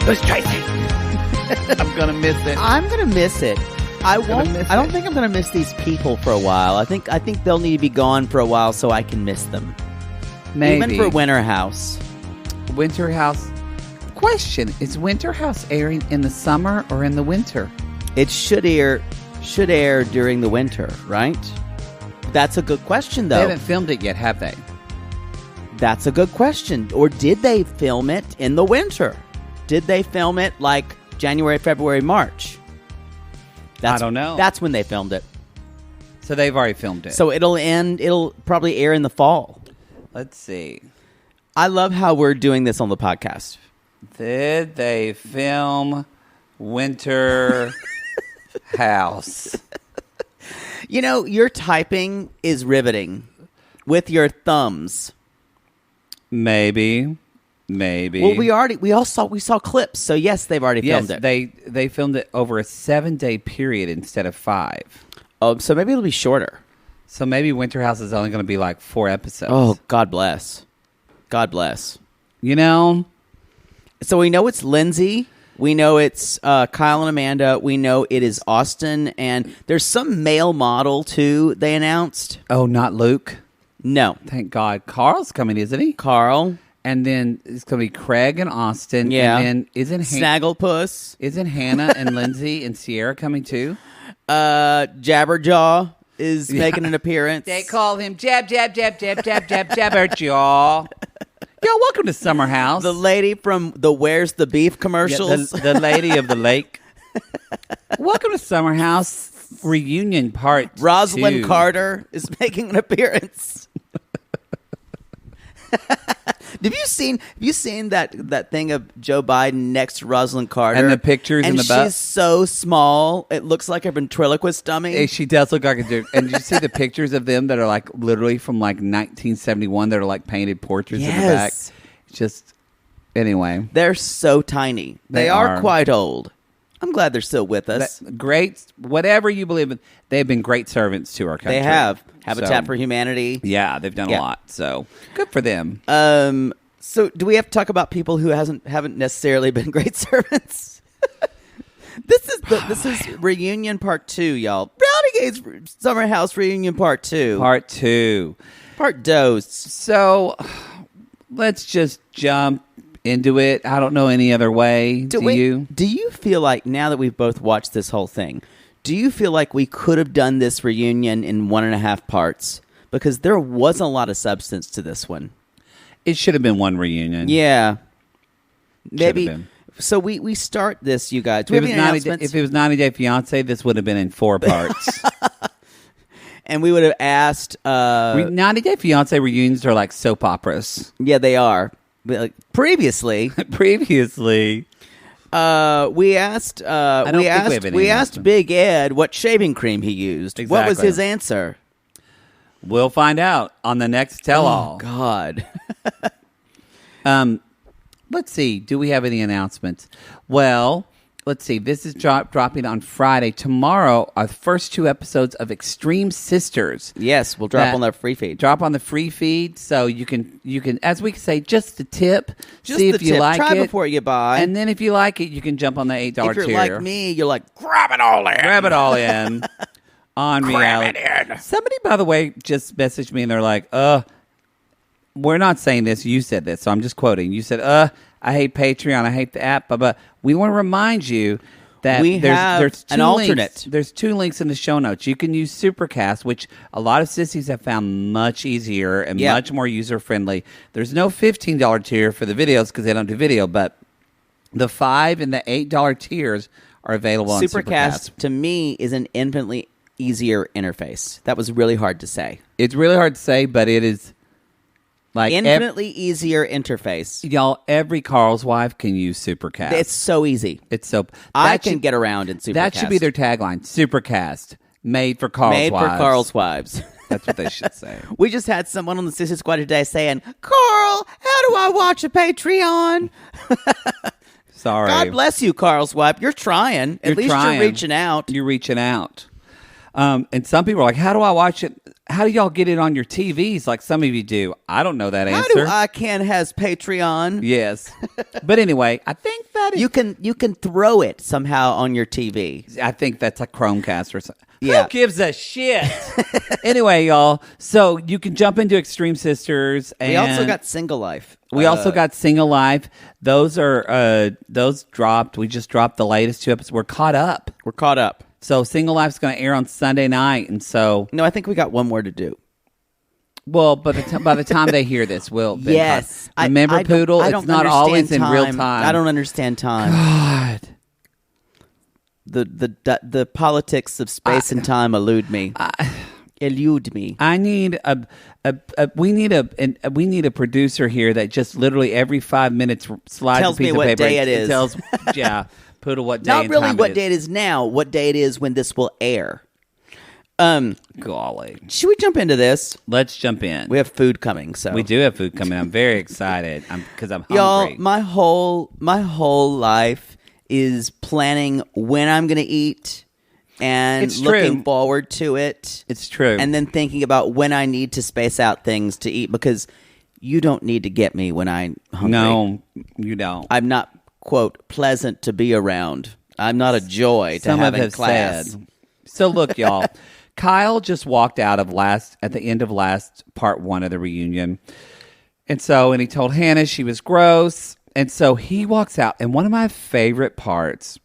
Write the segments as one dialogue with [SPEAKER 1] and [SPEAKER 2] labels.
[SPEAKER 1] Who's Tracy?
[SPEAKER 2] I'm gonna miss it.
[SPEAKER 3] I'm gonna miss it. I won't.
[SPEAKER 2] miss
[SPEAKER 3] I don't
[SPEAKER 2] it.
[SPEAKER 3] think I'm gonna miss these people for a while. I think they'll need to be gone for a while so I can miss them.
[SPEAKER 2] Maybe.
[SPEAKER 3] Even for Winter House.
[SPEAKER 2] Winter House. Question: is Winter House airing in the summer or in the winter?
[SPEAKER 3] It should air during the winter, right? That's a good question,
[SPEAKER 2] They
[SPEAKER 3] though.
[SPEAKER 2] haven't filmed it yet, have they?
[SPEAKER 3] That's a good question. Or did they film it in the winter? Did they film it like January, February, March?
[SPEAKER 2] I don't know.
[SPEAKER 3] That's when they filmed it.
[SPEAKER 2] So they've already filmed it.
[SPEAKER 3] So it'll probably air in the fall.
[SPEAKER 2] Let's see.
[SPEAKER 3] I love how we're doing this on the podcast.
[SPEAKER 2] Did they film Winter House?
[SPEAKER 3] You know, your typing is riveting with your thumbs.
[SPEAKER 2] Maybe.
[SPEAKER 3] Well, we saw clips. So yes, they've already filmed it.
[SPEAKER 2] They filmed it over a 7-day period instead of 5.
[SPEAKER 3] Oh, so maybe it'll be shorter.
[SPEAKER 2] So maybe Winter House is only going to be like 4 episodes.
[SPEAKER 3] Oh, God bless. God bless.
[SPEAKER 2] You know?
[SPEAKER 3] So we know it's Lindsay. We know it's Kyle and Amanda. We know it is Austin. And there's some male model, too, they announced.
[SPEAKER 2] Oh, not Luke?
[SPEAKER 3] No.
[SPEAKER 2] Thank God. Carl's coming, isn't he?
[SPEAKER 3] Carl.
[SPEAKER 2] And then it's going to be Craig and Austin.
[SPEAKER 3] Yeah.
[SPEAKER 2] And then
[SPEAKER 3] Snagglepuss.
[SPEAKER 2] Isn't Hannah and Lindsay and Sierra coming too?
[SPEAKER 3] Jabberjaw is making an appearance.
[SPEAKER 2] They call him Jabberjaw. Yo, welcome to Summer House.
[SPEAKER 3] The lady from the Where's the Beef commercials.
[SPEAKER 2] The lady of the lake. Welcome to Summer House reunion part
[SPEAKER 3] Rosalind
[SPEAKER 2] 2.
[SPEAKER 3] Carter is making an appearance. Have you seen that thing of Joe Biden next to Rosalind Carter
[SPEAKER 2] And the pictures in the butt?
[SPEAKER 3] she's so small it looks like a ventriloquist dummy.
[SPEAKER 2] She does look like a dude. And did you see the pictures of them that are like literally from like 1971 that are like painted portraits in the back?
[SPEAKER 3] Yes.
[SPEAKER 2] Just anyway.
[SPEAKER 3] They're so tiny. They are quite old. I'm glad they're still with us.
[SPEAKER 2] Great, whatever you believe in, they have been great servants to our country.
[SPEAKER 3] They have Habitat
[SPEAKER 2] So,
[SPEAKER 3] for Humanity.
[SPEAKER 2] Yeah, they've done a lot. So good for them.
[SPEAKER 3] So do we have to talk about people who haven't necessarily been great servants? This is reunion part 2, y'all. Brownie Gates Summer House reunion part 2.
[SPEAKER 2] Part 2.
[SPEAKER 3] Part dose.
[SPEAKER 2] So let's just jump into it. I don't know any other way. Do you?
[SPEAKER 3] Do you feel like, now that we've both watched this whole thing, do you feel like we could have done this reunion in 1.5 parts? Because there wasn't a lot of substance to this one.
[SPEAKER 2] It should have been one reunion.
[SPEAKER 3] Yeah. Maybe.
[SPEAKER 2] Should have been.
[SPEAKER 3] So we start this, you guys. Do we have any announcements?
[SPEAKER 2] If it was 90 Day Fiancé, this would have been in 4 parts.
[SPEAKER 3] And we would have asked...
[SPEAKER 2] 90 Day Fiancé reunions are like soap operas.
[SPEAKER 3] Yeah, they are. Previously...
[SPEAKER 2] Previously...
[SPEAKER 3] we asked Big Ed what shaving cream he used.
[SPEAKER 2] Exactly.
[SPEAKER 3] What was his answer?
[SPEAKER 2] We'll find out on the next tell-all.
[SPEAKER 3] Oh, God.
[SPEAKER 2] Let's see. Do we have any announcements? Well, let's see. This is dropping on Friday. Tomorrow are the first 2 episodes of Extreme Sisters.
[SPEAKER 3] Yes, we'll drop on the free feed.
[SPEAKER 2] Drop on the free feed, so you can, as we say, just the tip.
[SPEAKER 3] Just
[SPEAKER 2] see
[SPEAKER 3] the
[SPEAKER 2] if you
[SPEAKER 3] tip.
[SPEAKER 2] like
[SPEAKER 3] Try
[SPEAKER 2] it
[SPEAKER 3] before you buy.
[SPEAKER 2] and then if you like it, you can jump on the $8 tier.
[SPEAKER 3] If you're like me, you're like, grab it all in.
[SPEAKER 2] Grab it all in on reality. Somebody, by the way, just messaged me and they're like, we're not saying this. You said this, so I'm just quoting. You said, I hate Patreon. I hate the app. But we want to remind you that there's
[SPEAKER 3] an alternate.
[SPEAKER 2] There's 2 links in the show notes. You can use Supercast, which a lot of sissies have found much easier and much more user-friendly. There's no $15 tier for the videos because they don't do video, but the $5 and the $8 tiers are available on Supercast.
[SPEAKER 3] To me, is an infinitely easier interface. That was really hard to say.
[SPEAKER 2] It's really hard to say, but it is like
[SPEAKER 3] infinitely easier interface.
[SPEAKER 2] Y'all, every Carl's wife can use Supercast.
[SPEAKER 3] It's so easy.
[SPEAKER 2] It's so
[SPEAKER 3] I can get around in Supercast.
[SPEAKER 2] That should be their tagline. Supercast, made for Carl's wives.
[SPEAKER 3] Made for Carl's wives.
[SPEAKER 2] That's what they should say.
[SPEAKER 3] We just had someone on the Sister Squad today saying, Carl, how do I watch a Patreon?
[SPEAKER 2] Sorry.
[SPEAKER 3] God bless you, Carl's wife. You're trying. At least you're reaching out.
[SPEAKER 2] You're reaching out. And some people are like, how do I watch it? how do y'all get it on your TVs like some of you do? I don't know that
[SPEAKER 3] How
[SPEAKER 2] answer.
[SPEAKER 3] do ICANN has Patreon?
[SPEAKER 2] Yes. But anyway, I think that is,
[SPEAKER 3] You can throw it somehow on your TV.
[SPEAKER 2] I think that's a Chromecast or something.
[SPEAKER 3] Yeah.
[SPEAKER 2] Who gives a shit? Anyway, y'all, so you can jump into Extreme Sisters. And
[SPEAKER 3] We also got Single Life.
[SPEAKER 2] We also got Single Life. Those are those dropped. We just dropped the latest 2 episodes. We're caught up.
[SPEAKER 3] We're caught up.
[SPEAKER 2] So Single Life's going to air on Sunday night, and so
[SPEAKER 3] No, I think we got one more to do.
[SPEAKER 2] well, by the time they hear this, we'll been
[SPEAKER 3] Yes.
[SPEAKER 2] caught. Remember,
[SPEAKER 3] I don't-
[SPEAKER 2] Poodle.
[SPEAKER 3] I don't
[SPEAKER 2] It's not
[SPEAKER 3] understand
[SPEAKER 2] always in real time.
[SPEAKER 3] I don't understand time.
[SPEAKER 2] God.
[SPEAKER 3] The politics of space and time elude me. Elude me.
[SPEAKER 2] I need we need a producer here that just literally every 5 minutes slides
[SPEAKER 3] Tells
[SPEAKER 2] a piece
[SPEAKER 3] me
[SPEAKER 2] of
[SPEAKER 3] what
[SPEAKER 2] paper.
[SPEAKER 3] day
[SPEAKER 2] and
[SPEAKER 3] it is.
[SPEAKER 2] Tells Poodle what day.
[SPEAKER 3] Not
[SPEAKER 2] and
[SPEAKER 3] really
[SPEAKER 2] time
[SPEAKER 3] what
[SPEAKER 2] it
[SPEAKER 3] day it is now. What day it is when this will air.
[SPEAKER 2] Golly,
[SPEAKER 3] Should we jump into this?
[SPEAKER 2] let's jump in.
[SPEAKER 3] We have food coming, so
[SPEAKER 2] We do have food coming. I'm very excited. Because I'm hungry.
[SPEAKER 3] y'all. My whole life is planning when I'm going to eat and
[SPEAKER 2] It's
[SPEAKER 3] looking
[SPEAKER 2] true.
[SPEAKER 3] forward to it.
[SPEAKER 2] It's true.
[SPEAKER 3] And then thinking about when I need to space out things to eat because you don't need to get me when I'm hungry.
[SPEAKER 2] no, you don't.
[SPEAKER 3] I'm not, quote, pleasant to be around. I'm not a joy to
[SPEAKER 2] Some
[SPEAKER 3] have
[SPEAKER 2] of
[SPEAKER 3] in
[SPEAKER 2] have
[SPEAKER 3] class.
[SPEAKER 2] said. So look, y'all. At the end of last part 1 of the reunion. And he told Hannah she was gross. And so he walks out. And one of my favorite parts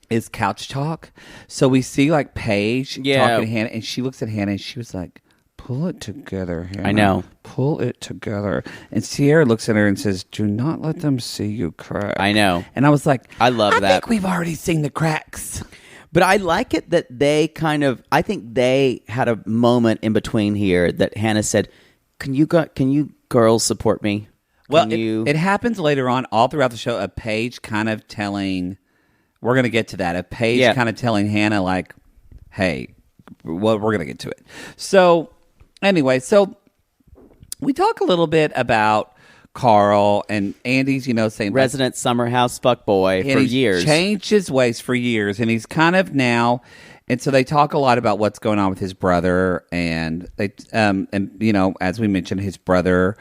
[SPEAKER 2] is couch talk. So we see like Paige
[SPEAKER 3] Yeah.
[SPEAKER 2] talking to Hannah. And she looks at Hannah and she was like, pull it together, Hannah.
[SPEAKER 3] I know.
[SPEAKER 2] Pull it together. And Sierra looks at her and says, do not let them see you crack.
[SPEAKER 3] I know.
[SPEAKER 2] And I was like,
[SPEAKER 3] I love
[SPEAKER 2] I
[SPEAKER 3] that.
[SPEAKER 2] think we've already seen the cracks.
[SPEAKER 3] But I like it that they I think they had a moment in between here that Hannah said, can you girls support me?
[SPEAKER 2] Well,
[SPEAKER 3] Can you?
[SPEAKER 2] it happens later on, all throughout the show. A Paige kind of telling, we're going to get to that. A Paige kind of telling Hannah, like, "Hey, well, we're going to get to it." So, anyway, we talk a little bit about Carl and Andy's, saying
[SPEAKER 3] Resident summer house fuckboy
[SPEAKER 2] and
[SPEAKER 3] for
[SPEAKER 2] he's
[SPEAKER 3] years.
[SPEAKER 2] changed his ways for years, and he's kind of now. And so they talk a lot about what's going on with his brother, and they, as we mentioned, his brother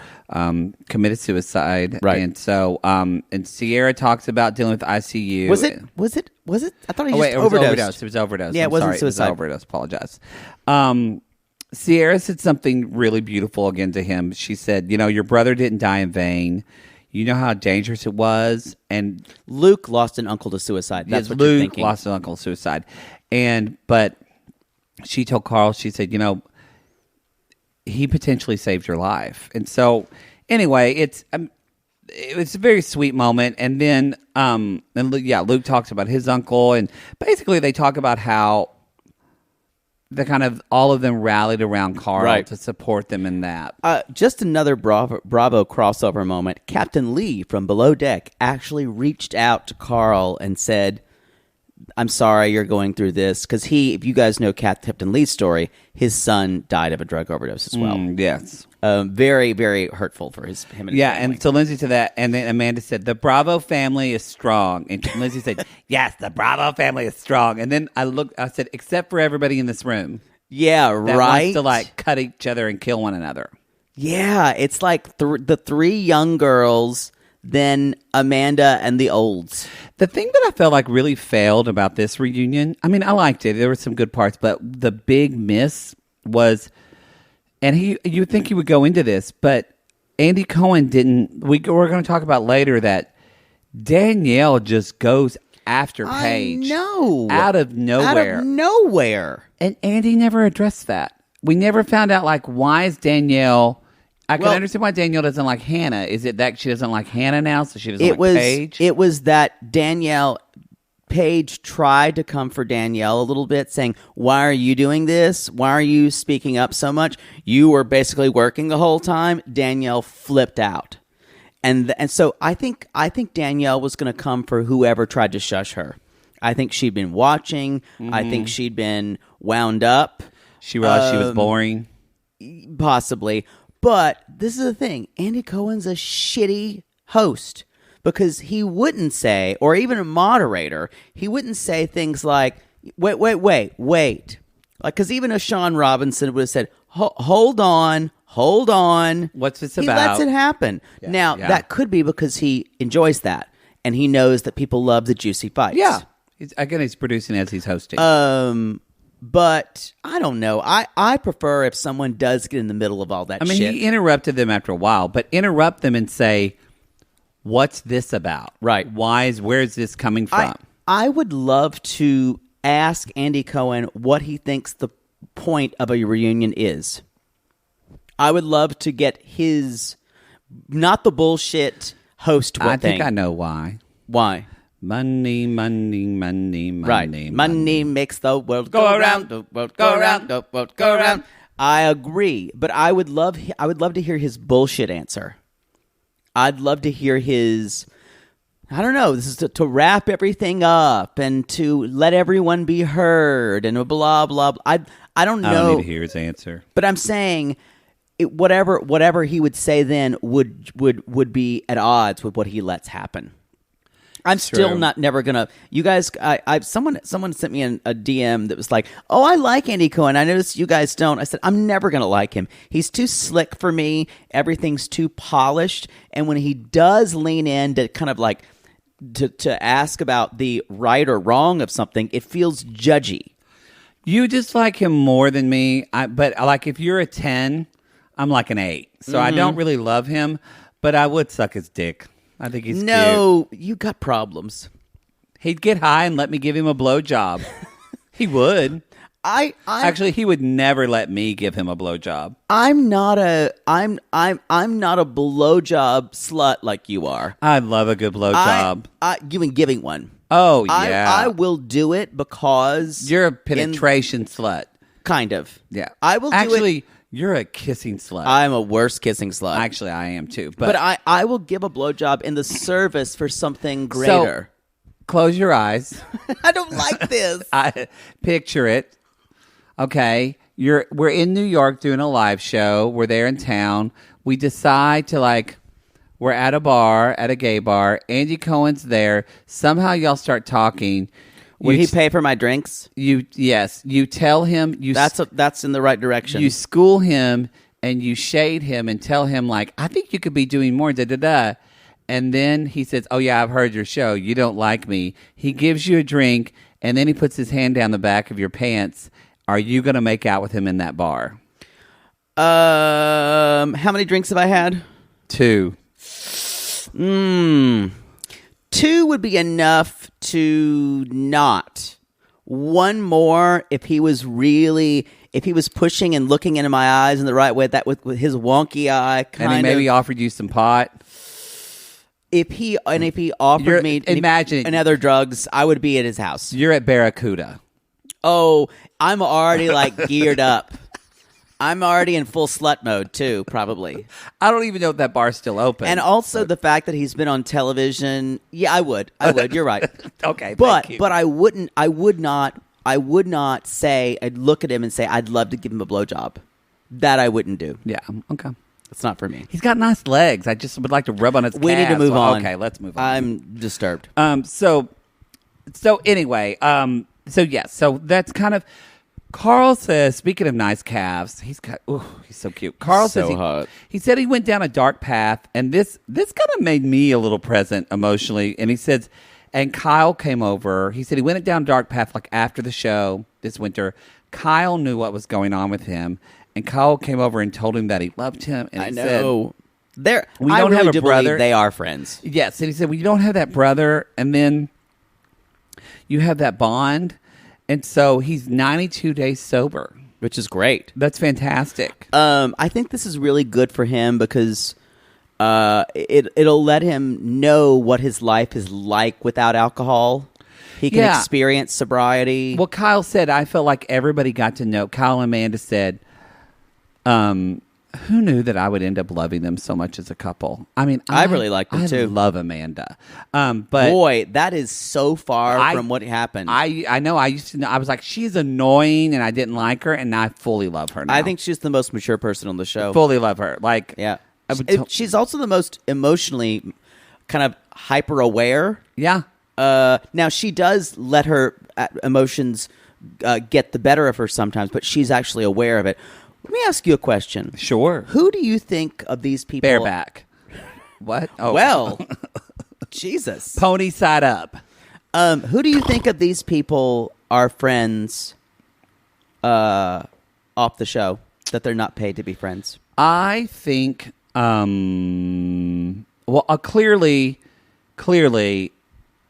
[SPEAKER 2] committed suicide,
[SPEAKER 3] Right.
[SPEAKER 2] And so, and Sierra talks about dealing with ICU.
[SPEAKER 3] Was it? I thought he
[SPEAKER 2] Oh
[SPEAKER 3] just
[SPEAKER 2] wait, it was
[SPEAKER 3] overdosed.
[SPEAKER 2] overdose. It was overdose.
[SPEAKER 3] Yeah, it
[SPEAKER 2] I'm
[SPEAKER 3] wasn't
[SPEAKER 2] sorry.
[SPEAKER 3] suicide.
[SPEAKER 2] It was overdose. Apologize. Sierra said something really beautiful again to him. She said, your brother didn't die in vain. You know how dangerous it was, and
[SPEAKER 3] Luke lost an uncle to suicide. That's
[SPEAKER 2] yes,
[SPEAKER 3] what you're
[SPEAKER 2] Luke
[SPEAKER 3] thinking.
[SPEAKER 2] lost an uncle to suicide, but she told Carl, she said, he potentially saved your life, and so anyway, it's a very sweet moment, and then Luke talks about his uncle, and basically they talk about how the kind of all of them rallied around Carl
[SPEAKER 3] Right.
[SPEAKER 2] to support them in that.
[SPEAKER 3] Just another Bravo crossover moment. Captain Lee from Below Deck actually reached out to Carl and said, I'm sorry you're going through this. Because if you guys know Captain Lee's story, his son died of a drug overdose as well.
[SPEAKER 2] Yes.
[SPEAKER 3] Very, very hurtful for him and his family.
[SPEAKER 2] And so Lindsay said that, and then Amanda said, the Bravo family is strong. And Lindsay said, yes, the Bravo family is strong. And then I said, except for everybody in this room
[SPEAKER 3] Yeah,
[SPEAKER 2] that
[SPEAKER 3] right?
[SPEAKER 2] wants to cut each other and kill one another.
[SPEAKER 3] Yeah, it's like the 3 young girls, then Amanda and the olds.
[SPEAKER 2] The thing that I felt like really failed about this reunion, I mean, I liked it. There were some good parts, but the big miss was, and you would think he would go into this, but Andy Cohen didn't. We're going to talk about later that Danielle just goes after Paige.
[SPEAKER 3] I know.
[SPEAKER 2] Out of nowhere.
[SPEAKER 3] Out of nowhere.
[SPEAKER 2] And Andy never addressed that. We never found out, like, why is Danielle... I can understand why Danielle doesn't like Hannah. Is it that she doesn't like Hannah now, so she doesn't like Paige?
[SPEAKER 3] It was that Paige tried to come for Danielle a little bit, saying, why are you doing this? Why are you speaking up so much? You were basically working the whole time. Danielle flipped out. And so I think Danielle was going to come for whoever tried to shush her. I think she'd been watching. I think she'd been wound up.
[SPEAKER 2] She realized she was boring.
[SPEAKER 3] Possibly. But this is the thing. Andy Cohen's a shitty host because he wouldn't say, or even a moderator, he wouldn't say things like, wait. Like, because even if Sean Robinson would have said, hold on.
[SPEAKER 2] What's this
[SPEAKER 3] He
[SPEAKER 2] about?
[SPEAKER 3] lets it happen. Now, that could be because he enjoys that. And he knows that people love the juicy fights.
[SPEAKER 2] Yeah. He's producing as he's hosting.
[SPEAKER 3] But I don't know. I prefer if someone does get in the middle of all that shit.
[SPEAKER 2] He interrupted them after a while, but interrupt them and say, what's this about?
[SPEAKER 3] Right.
[SPEAKER 2] Where's this coming from?
[SPEAKER 3] I would love to ask Andy Cohen what he thinks the point of a reunion is. I would love to get his, not the bullshit host thing.
[SPEAKER 2] I think I know why.
[SPEAKER 3] Why?
[SPEAKER 2] Money.
[SPEAKER 3] Right. Money makes the world go around. The world go around. The world go around. I agree, but I would love to hear his bullshit answer. I'd love to hear his, I don't know, this is to wrap everything up and to let everyone be heard and blah, blah, blah. I don't know.
[SPEAKER 2] I don't need to hear his answer.
[SPEAKER 3] But I'm saying whatever he would say then would be at odds with what he lets happen. I'm still never gonna. You guys, someone sent me a DM that was like, "Oh, I like Andy Cohen. I noticed you guys don't." I said, "I'm never gonna like him. He's too slick for me. Everything's too polished. And when he does lean in to kind of like to ask about the right or wrong of something, it feels judgy."
[SPEAKER 2] You just like him more than me. But like if you're a 10, I'm like an 8. So I don't really love him, but I would suck his dick. I think he's
[SPEAKER 3] cute. You got problems.
[SPEAKER 2] He'd get high and let me give him a blowjob. He would. Actually, he would never let me give him a blowjob.
[SPEAKER 3] I'm not a blowjob slut like you are.
[SPEAKER 2] I love a good blowjob.
[SPEAKER 3] Giving one.
[SPEAKER 2] Oh yeah,
[SPEAKER 3] I will do it because
[SPEAKER 2] you're a penetration slut.
[SPEAKER 3] Kind of.
[SPEAKER 2] Yeah,
[SPEAKER 3] I will do it.
[SPEAKER 2] Actually, you're a kissing slut.
[SPEAKER 3] I'm a worse kissing slut.
[SPEAKER 2] Actually, I am too.
[SPEAKER 3] But I will give a blowjob in the service for something greater.
[SPEAKER 2] So, close your eyes.
[SPEAKER 3] I don't like this.
[SPEAKER 2] I picture it. Okay, we're in New York doing a live show. We're there in town. We decide to we're at a bar, at a gay bar. Andy Cohen's there. Somehow y'all start talking.
[SPEAKER 3] Would he pay for my drinks?
[SPEAKER 2] Yes. You tell him
[SPEAKER 3] that's in the right direction.
[SPEAKER 2] You school him and you shade him and tell him I think you could be doing more. And then he says, "Oh yeah, I've heard your show. You don't like me." He gives you a drink and then he puts his hand down the back of your pants. Are you going to make out with him in that bar?
[SPEAKER 3] How many drinks have I had?
[SPEAKER 2] 2.
[SPEAKER 3] 2 would be enough to not. One more if he was pushing and looking into my eyes in the right way, that with his wonky eye kind of.
[SPEAKER 2] And he maybe offered you some pot.
[SPEAKER 3] If he offered me other drugs, I would be at his house.
[SPEAKER 2] You're at Barracuda.
[SPEAKER 3] Oh, I'm already geared up. I'm already in full slut mode too, probably.
[SPEAKER 2] I don't even know if that bar's still open.
[SPEAKER 3] And also the fact that he's been on television. Yeah, I would. You're right.
[SPEAKER 2] Okay,
[SPEAKER 3] but
[SPEAKER 2] thank you.
[SPEAKER 3] But I would not say. I'd look at him and say I'd love to give him a blowjob. That I wouldn't do.
[SPEAKER 2] Yeah. Okay.
[SPEAKER 3] It's not for me.
[SPEAKER 2] He's got nice legs. I just would like to rub on his calves.
[SPEAKER 3] We need to move on.
[SPEAKER 2] Okay, let's move on.
[SPEAKER 3] I'm disturbed.
[SPEAKER 2] So anyway, so that's kind of. Carl says, speaking of nice calves, he's so cute. Carl says
[SPEAKER 3] hot.
[SPEAKER 2] He said he went down a dark path, and this kind of made me a little present emotionally. And he says, and Kyle came over. He said he went down a dark path after the show this winter. Kyle knew what was going on with him, and Kyle came over and told him that he loved him. And
[SPEAKER 3] I know. I
[SPEAKER 2] don't
[SPEAKER 3] really
[SPEAKER 2] have a brother.
[SPEAKER 3] They are friends.
[SPEAKER 2] Yes, and he said, well, you don't have that brother, and then you have that bond. And so he's 92 days sober.
[SPEAKER 3] Which is great.
[SPEAKER 2] That's fantastic.
[SPEAKER 3] I think this is really good for him because it'll let him know what his life is like without alcohol. He can experience sobriety.
[SPEAKER 2] Well, Kyle said, I felt like everybody got to know. Kyle and Amanda said, who knew that I would end up loving them so much as a couple? I mean,
[SPEAKER 3] I really like them too.
[SPEAKER 2] I love Amanda. But
[SPEAKER 3] boy, that is so far from what happened.
[SPEAKER 2] I know. I used to know. I was like, she's annoying, and I didn't like her, and now I fully love her. Now.
[SPEAKER 3] I think she's the most mature person on the show.
[SPEAKER 2] Fully love her.
[SPEAKER 3] Yeah. She's also the most emotionally kind of hyper aware.
[SPEAKER 2] Yeah.
[SPEAKER 3] Now she does let her emotions get the better of her sometimes, but she's actually aware of it. Let me ask you a question.
[SPEAKER 2] Sure.
[SPEAKER 3] Who do you think of these people?
[SPEAKER 2] Bareback. What? Oh.
[SPEAKER 3] Well, Jesus.
[SPEAKER 2] Pony side up.
[SPEAKER 3] Who do you think of these people are friends off the show, that they're not paid to be friends?
[SPEAKER 2] I think, clearly,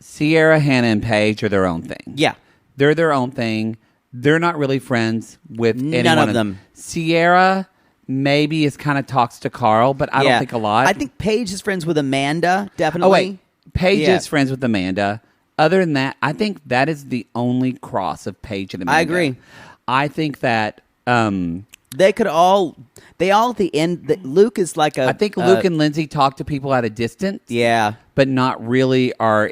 [SPEAKER 2] Sierra, Hannah, and Paige are their own thing.
[SPEAKER 3] Yeah.
[SPEAKER 2] They're their own thing. They're not really friends with anyone.
[SPEAKER 3] None of them.
[SPEAKER 2] Sierra maybe kind of talks to Carl, but I don't think a lot.
[SPEAKER 3] I think Paige is friends with Amanda, definitely.
[SPEAKER 2] Oh, wait. Paige
[SPEAKER 3] Yeah.
[SPEAKER 2] is friends with Amanda. Other than that, I think that is the only cross of Paige and Amanda.
[SPEAKER 3] I agree.
[SPEAKER 2] I think that...
[SPEAKER 3] they all at the end... Luke is like a...
[SPEAKER 2] I think Luke and Lindsay talk to people at a distance.
[SPEAKER 3] Yeah.
[SPEAKER 2] But not really are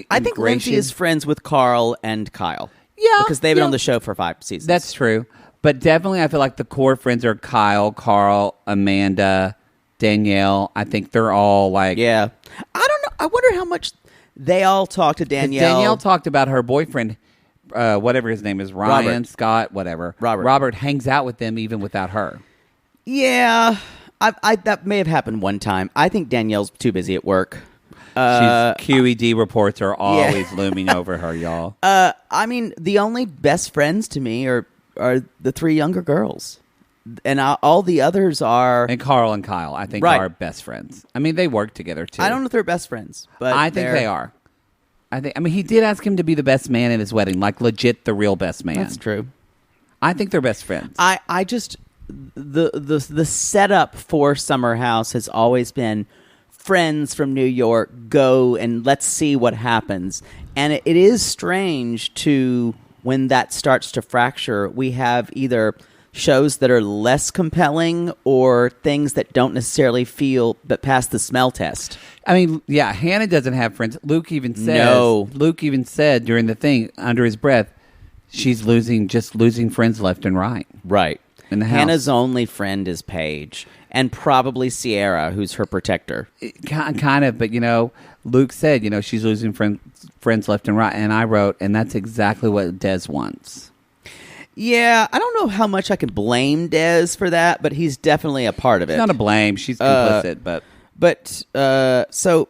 [SPEAKER 3] I think Lindsay is friends with Carl and Kyle.
[SPEAKER 2] Yeah.
[SPEAKER 3] Because they've been on the show for 5 seasons.
[SPEAKER 2] That's true. But definitely I feel like the core friends are Kyle, Carl, Amanda, Danielle. I think they're all like...
[SPEAKER 3] Yeah. I don't know. I wonder how much they all talk to Danielle.
[SPEAKER 2] Danielle talked about her boyfriend, whatever his name is, Ryan,
[SPEAKER 3] Robert.
[SPEAKER 2] Scott, whatever.
[SPEAKER 3] Robert
[SPEAKER 2] hangs out with them even without her.
[SPEAKER 3] Yeah. I that may have happened one time. I think Danielle's too busy at work.
[SPEAKER 2] QED reports are always looming over her, y'all.
[SPEAKER 3] I mean, the only best friends to me are the 3 younger girls. And all the others are...
[SPEAKER 2] And Carl and Kyle, I think, are best friends. I mean, they work together, too.
[SPEAKER 3] I don't know if they're best friends, but
[SPEAKER 2] I think they are. I mean, he did ask him to be the best man at his wedding, like legit the real best man.
[SPEAKER 3] That's true.
[SPEAKER 2] I think they're best friends.
[SPEAKER 3] I just... The setup for Summer House has always been friends from New York, go and let's see what happens. And it is strange to... When that starts to fracture, we have either shows that are less compelling or things that don't necessarily feel but pass the smell test.
[SPEAKER 2] I mean, yeah, Hannah doesn't have friends. Luke even said during the thing under his breath, she's losing friends left and right.
[SPEAKER 3] Right.
[SPEAKER 2] In the house.
[SPEAKER 3] Hannah's only friend is Paige, and probably Sierra, who's her protector.
[SPEAKER 2] Kind of, but Luke said, she's losing friends left and right, and I wrote, and that's exactly what Des wants.
[SPEAKER 3] Yeah, I don't know how much I can blame Des for that, but he's definitely a part of it.
[SPEAKER 2] It's not a blame; she's complicit.
[SPEAKER 3] So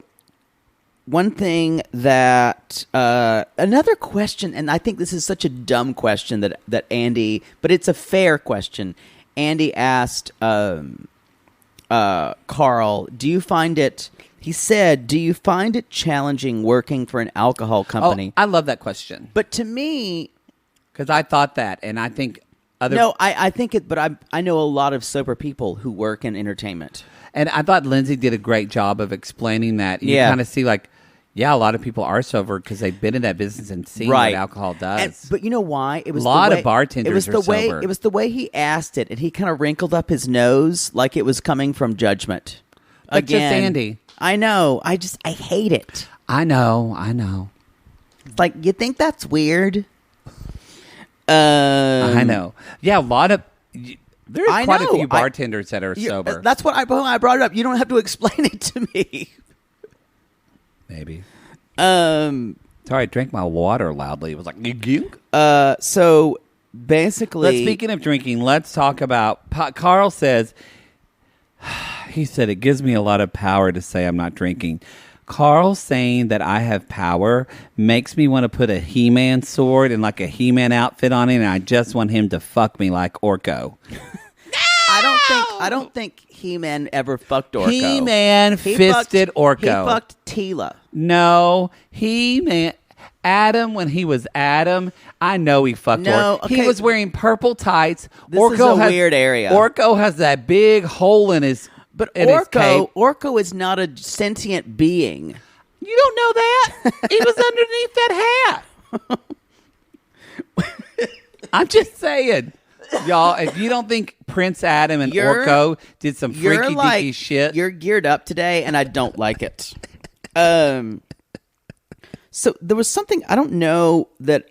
[SPEAKER 3] one thing that another question, and I think this is such a dumb question that Andy, but it's a fair question. Andy asked Carl, "Do you find it?" He said, "Do you find it challenging working for an alcohol company?"
[SPEAKER 2] Oh, I love that question.
[SPEAKER 3] But to me,
[SPEAKER 2] because I thought that, and I think
[SPEAKER 3] I think it. But I know a lot of sober people who work in entertainment,
[SPEAKER 2] and I thought Lindsay did a great job of explaining that. You kind of see, like, a lot of people are sober because they've been in that business and seen what alcohol does.
[SPEAKER 3] But you know why? It was
[SPEAKER 2] a lot of bartenders are sober.
[SPEAKER 3] It was the way he asked it, and he kind of wrinkled up his nose like it was coming from judgment.
[SPEAKER 2] But just Andy.
[SPEAKER 3] I know. I hate it.
[SPEAKER 2] I know.
[SPEAKER 3] Like, you think that's weird?
[SPEAKER 2] I know. Yeah, a lot of... There's quite a few bartenders that are sober.
[SPEAKER 3] That's what I brought it up. You don't have to explain it to me.
[SPEAKER 2] Maybe.
[SPEAKER 3] Sorry,
[SPEAKER 2] I drank my water loudly. It was like...
[SPEAKER 3] So, basically...
[SPEAKER 2] Speaking of drinking, let's talk about... Carl says... He said, it gives me a lot of power to say I'm not drinking. Carl saying that I have power makes me want to put a He-Man sword and like a He-Man outfit on it, and I just want him to fuck me like Orko. No!
[SPEAKER 3] I don't think He-Man ever fucked Orko.
[SPEAKER 2] He-Man fisted Orko.
[SPEAKER 3] He fucked Tila.
[SPEAKER 2] No, He-Man... Adam, when he was Adam, I know he fucked Orko.
[SPEAKER 3] Okay.
[SPEAKER 2] He was wearing purple tights.
[SPEAKER 3] This is a weird area.
[SPEAKER 2] Orko has that big hole in his...
[SPEAKER 3] But
[SPEAKER 2] in his cape.
[SPEAKER 3] Orko is not a sentient being.
[SPEAKER 2] You don't know that? He was underneath that hat. I'm just saying. Y'all, if you don't think Prince Adam and Orko did some freaky deaky shit.
[SPEAKER 3] You're geared up today, and I don't like it. So there was something, I don't know, that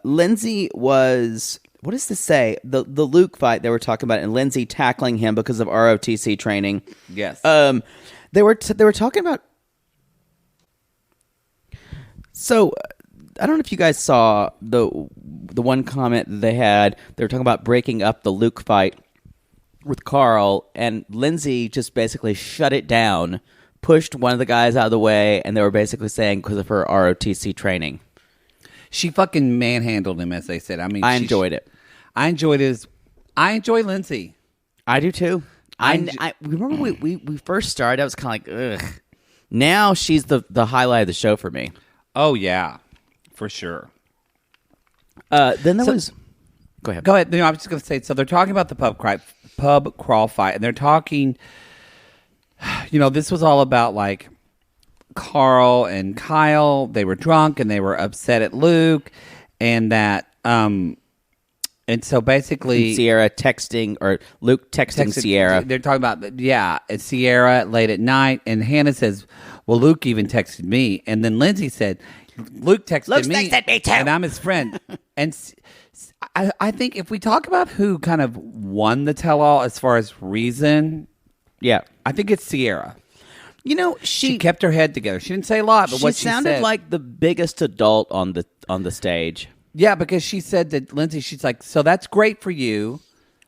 [SPEAKER 3] Lindsay was... What does this say? The Luke fight they were talking about, and Lindsay tackling him because of ROTC training.
[SPEAKER 2] Yes.
[SPEAKER 3] They were talking about. So I don't know if you guys saw the one comment that they had. They were talking about breaking up the Luke fight with Carl, and Lindsay just basically shut it down, pushed one of the guys out of the way, and they were basically saying because of her ROTC training.
[SPEAKER 2] She fucking manhandled him, as they said. I mean,
[SPEAKER 3] I enjoyed it.
[SPEAKER 2] I enjoy Lindsay.
[SPEAKER 3] I do too. I remember we first started. I was kind of like, ugh. Now she's the highlight of the show for me.
[SPEAKER 2] Oh yeah, for sure.
[SPEAKER 3] Then there was. Go ahead.
[SPEAKER 2] Go ahead. No, I was just going to say. So they're talking about the pub crawl fight, and they're talking. This was all about like Carl and Kyle. They were drunk and they were upset at Luke, and that. And so basically,
[SPEAKER 3] Sierra texting or Luke texting Sierra.
[SPEAKER 2] They're talking about it's Sierra late at night, and Hannah says, "Well, Luke even texted me," and then Lindsay said, "Luke texted me
[SPEAKER 3] too,
[SPEAKER 2] and I'm his friend." And I think if we talk about who kind of won the tell-all as far as reason, I think it's Sierra. She kept her head together. She didn't say a lot, but what she
[SPEAKER 3] sounded
[SPEAKER 2] said,
[SPEAKER 3] like the biggest adult on the stage.
[SPEAKER 2] Yeah, because she said to Lindsay, she's like, "So that's great for you."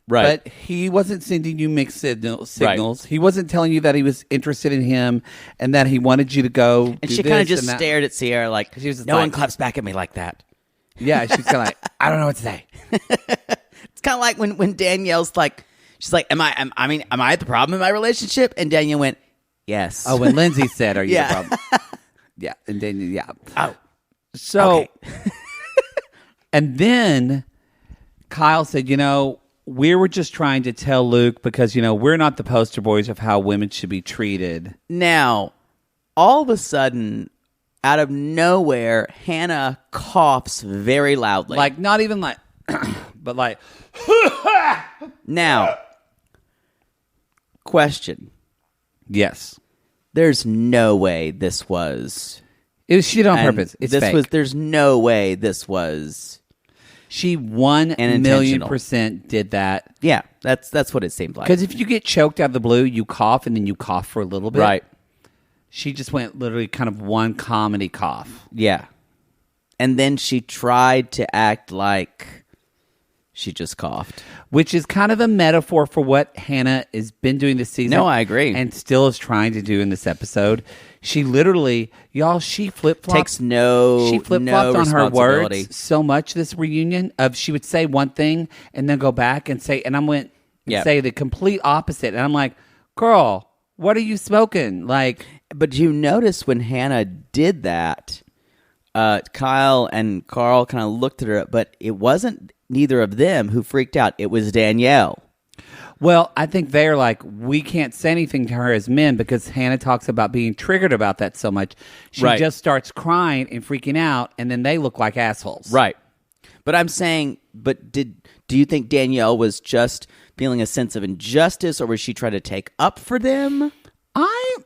[SPEAKER 3] Right.
[SPEAKER 2] But he wasn't sending you mixed signals.
[SPEAKER 3] Right.
[SPEAKER 2] He wasn't telling you that he was interested in him and that he wanted you to go.
[SPEAKER 3] And she kind of just stared at Sierra like,
[SPEAKER 2] she was
[SPEAKER 3] no one claps back at me like that.
[SPEAKER 2] Yeah, she's kind of like, I don't know what to say.
[SPEAKER 3] It's kind of like when Danielle's like, she's like, am I the problem in my relationship? And Danielle went, yes.
[SPEAKER 2] Oh, when Lindsay said, are you
[SPEAKER 3] Yeah.
[SPEAKER 2] the problem? Yeah. And then, yeah.
[SPEAKER 3] Oh.
[SPEAKER 2] So,
[SPEAKER 3] Okay.
[SPEAKER 2] And then Kyle said, we were just trying to tell Luke because, we're not the poster boys of how women should be treated.
[SPEAKER 3] Now, all of a sudden, out of nowhere, Hannah coughs very loudly.
[SPEAKER 2] Like, not even like, but like.
[SPEAKER 3] Now, question.
[SPEAKER 2] Yes.
[SPEAKER 3] There's no way this was.
[SPEAKER 2] It was shit on
[SPEAKER 3] and
[SPEAKER 2] purpose. It's
[SPEAKER 3] this
[SPEAKER 2] fake.
[SPEAKER 3] was. There's no way this was.
[SPEAKER 2] She 1,000,000% did that.
[SPEAKER 3] Yeah, that's what it seemed like.
[SPEAKER 2] Because if you get choked out of the blue, you cough and then you cough for a little bit.
[SPEAKER 3] Right.
[SPEAKER 2] She just went literally kind of one comedy cough.
[SPEAKER 3] Yeah. And then she tried to act like she just coughed.
[SPEAKER 2] Which is kind of a metaphor for what Hannah has been doing this season.
[SPEAKER 3] No, I agree.
[SPEAKER 2] And still is trying to do in this episode. She literally, y'all, she flip-flopped.
[SPEAKER 3] Takes no
[SPEAKER 2] She flip-flopped on her
[SPEAKER 3] responsibility.
[SPEAKER 2] words so much this reunion of she would say one thing and then go back and say, and I went and
[SPEAKER 3] Yep.
[SPEAKER 2] say the complete opposite. And I'm like, girl, what are you smoking? Like,
[SPEAKER 3] But you notice when Hannah did that, Kyle and Carl kind of looked at her, but it wasn't neither of them who freaked out. It was Danielle.
[SPEAKER 2] well, I think they're like, we can't say anything to her as men because Hannah talks about being triggered about that so much. She
[SPEAKER 3] Right.
[SPEAKER 2] just starts crying and freaking out, and then they look like assholes.
[SPEAKER 3] Right. But I'm saying, do you think Danielle was just feeling a sense of injustice, or was she trying to take up for them? I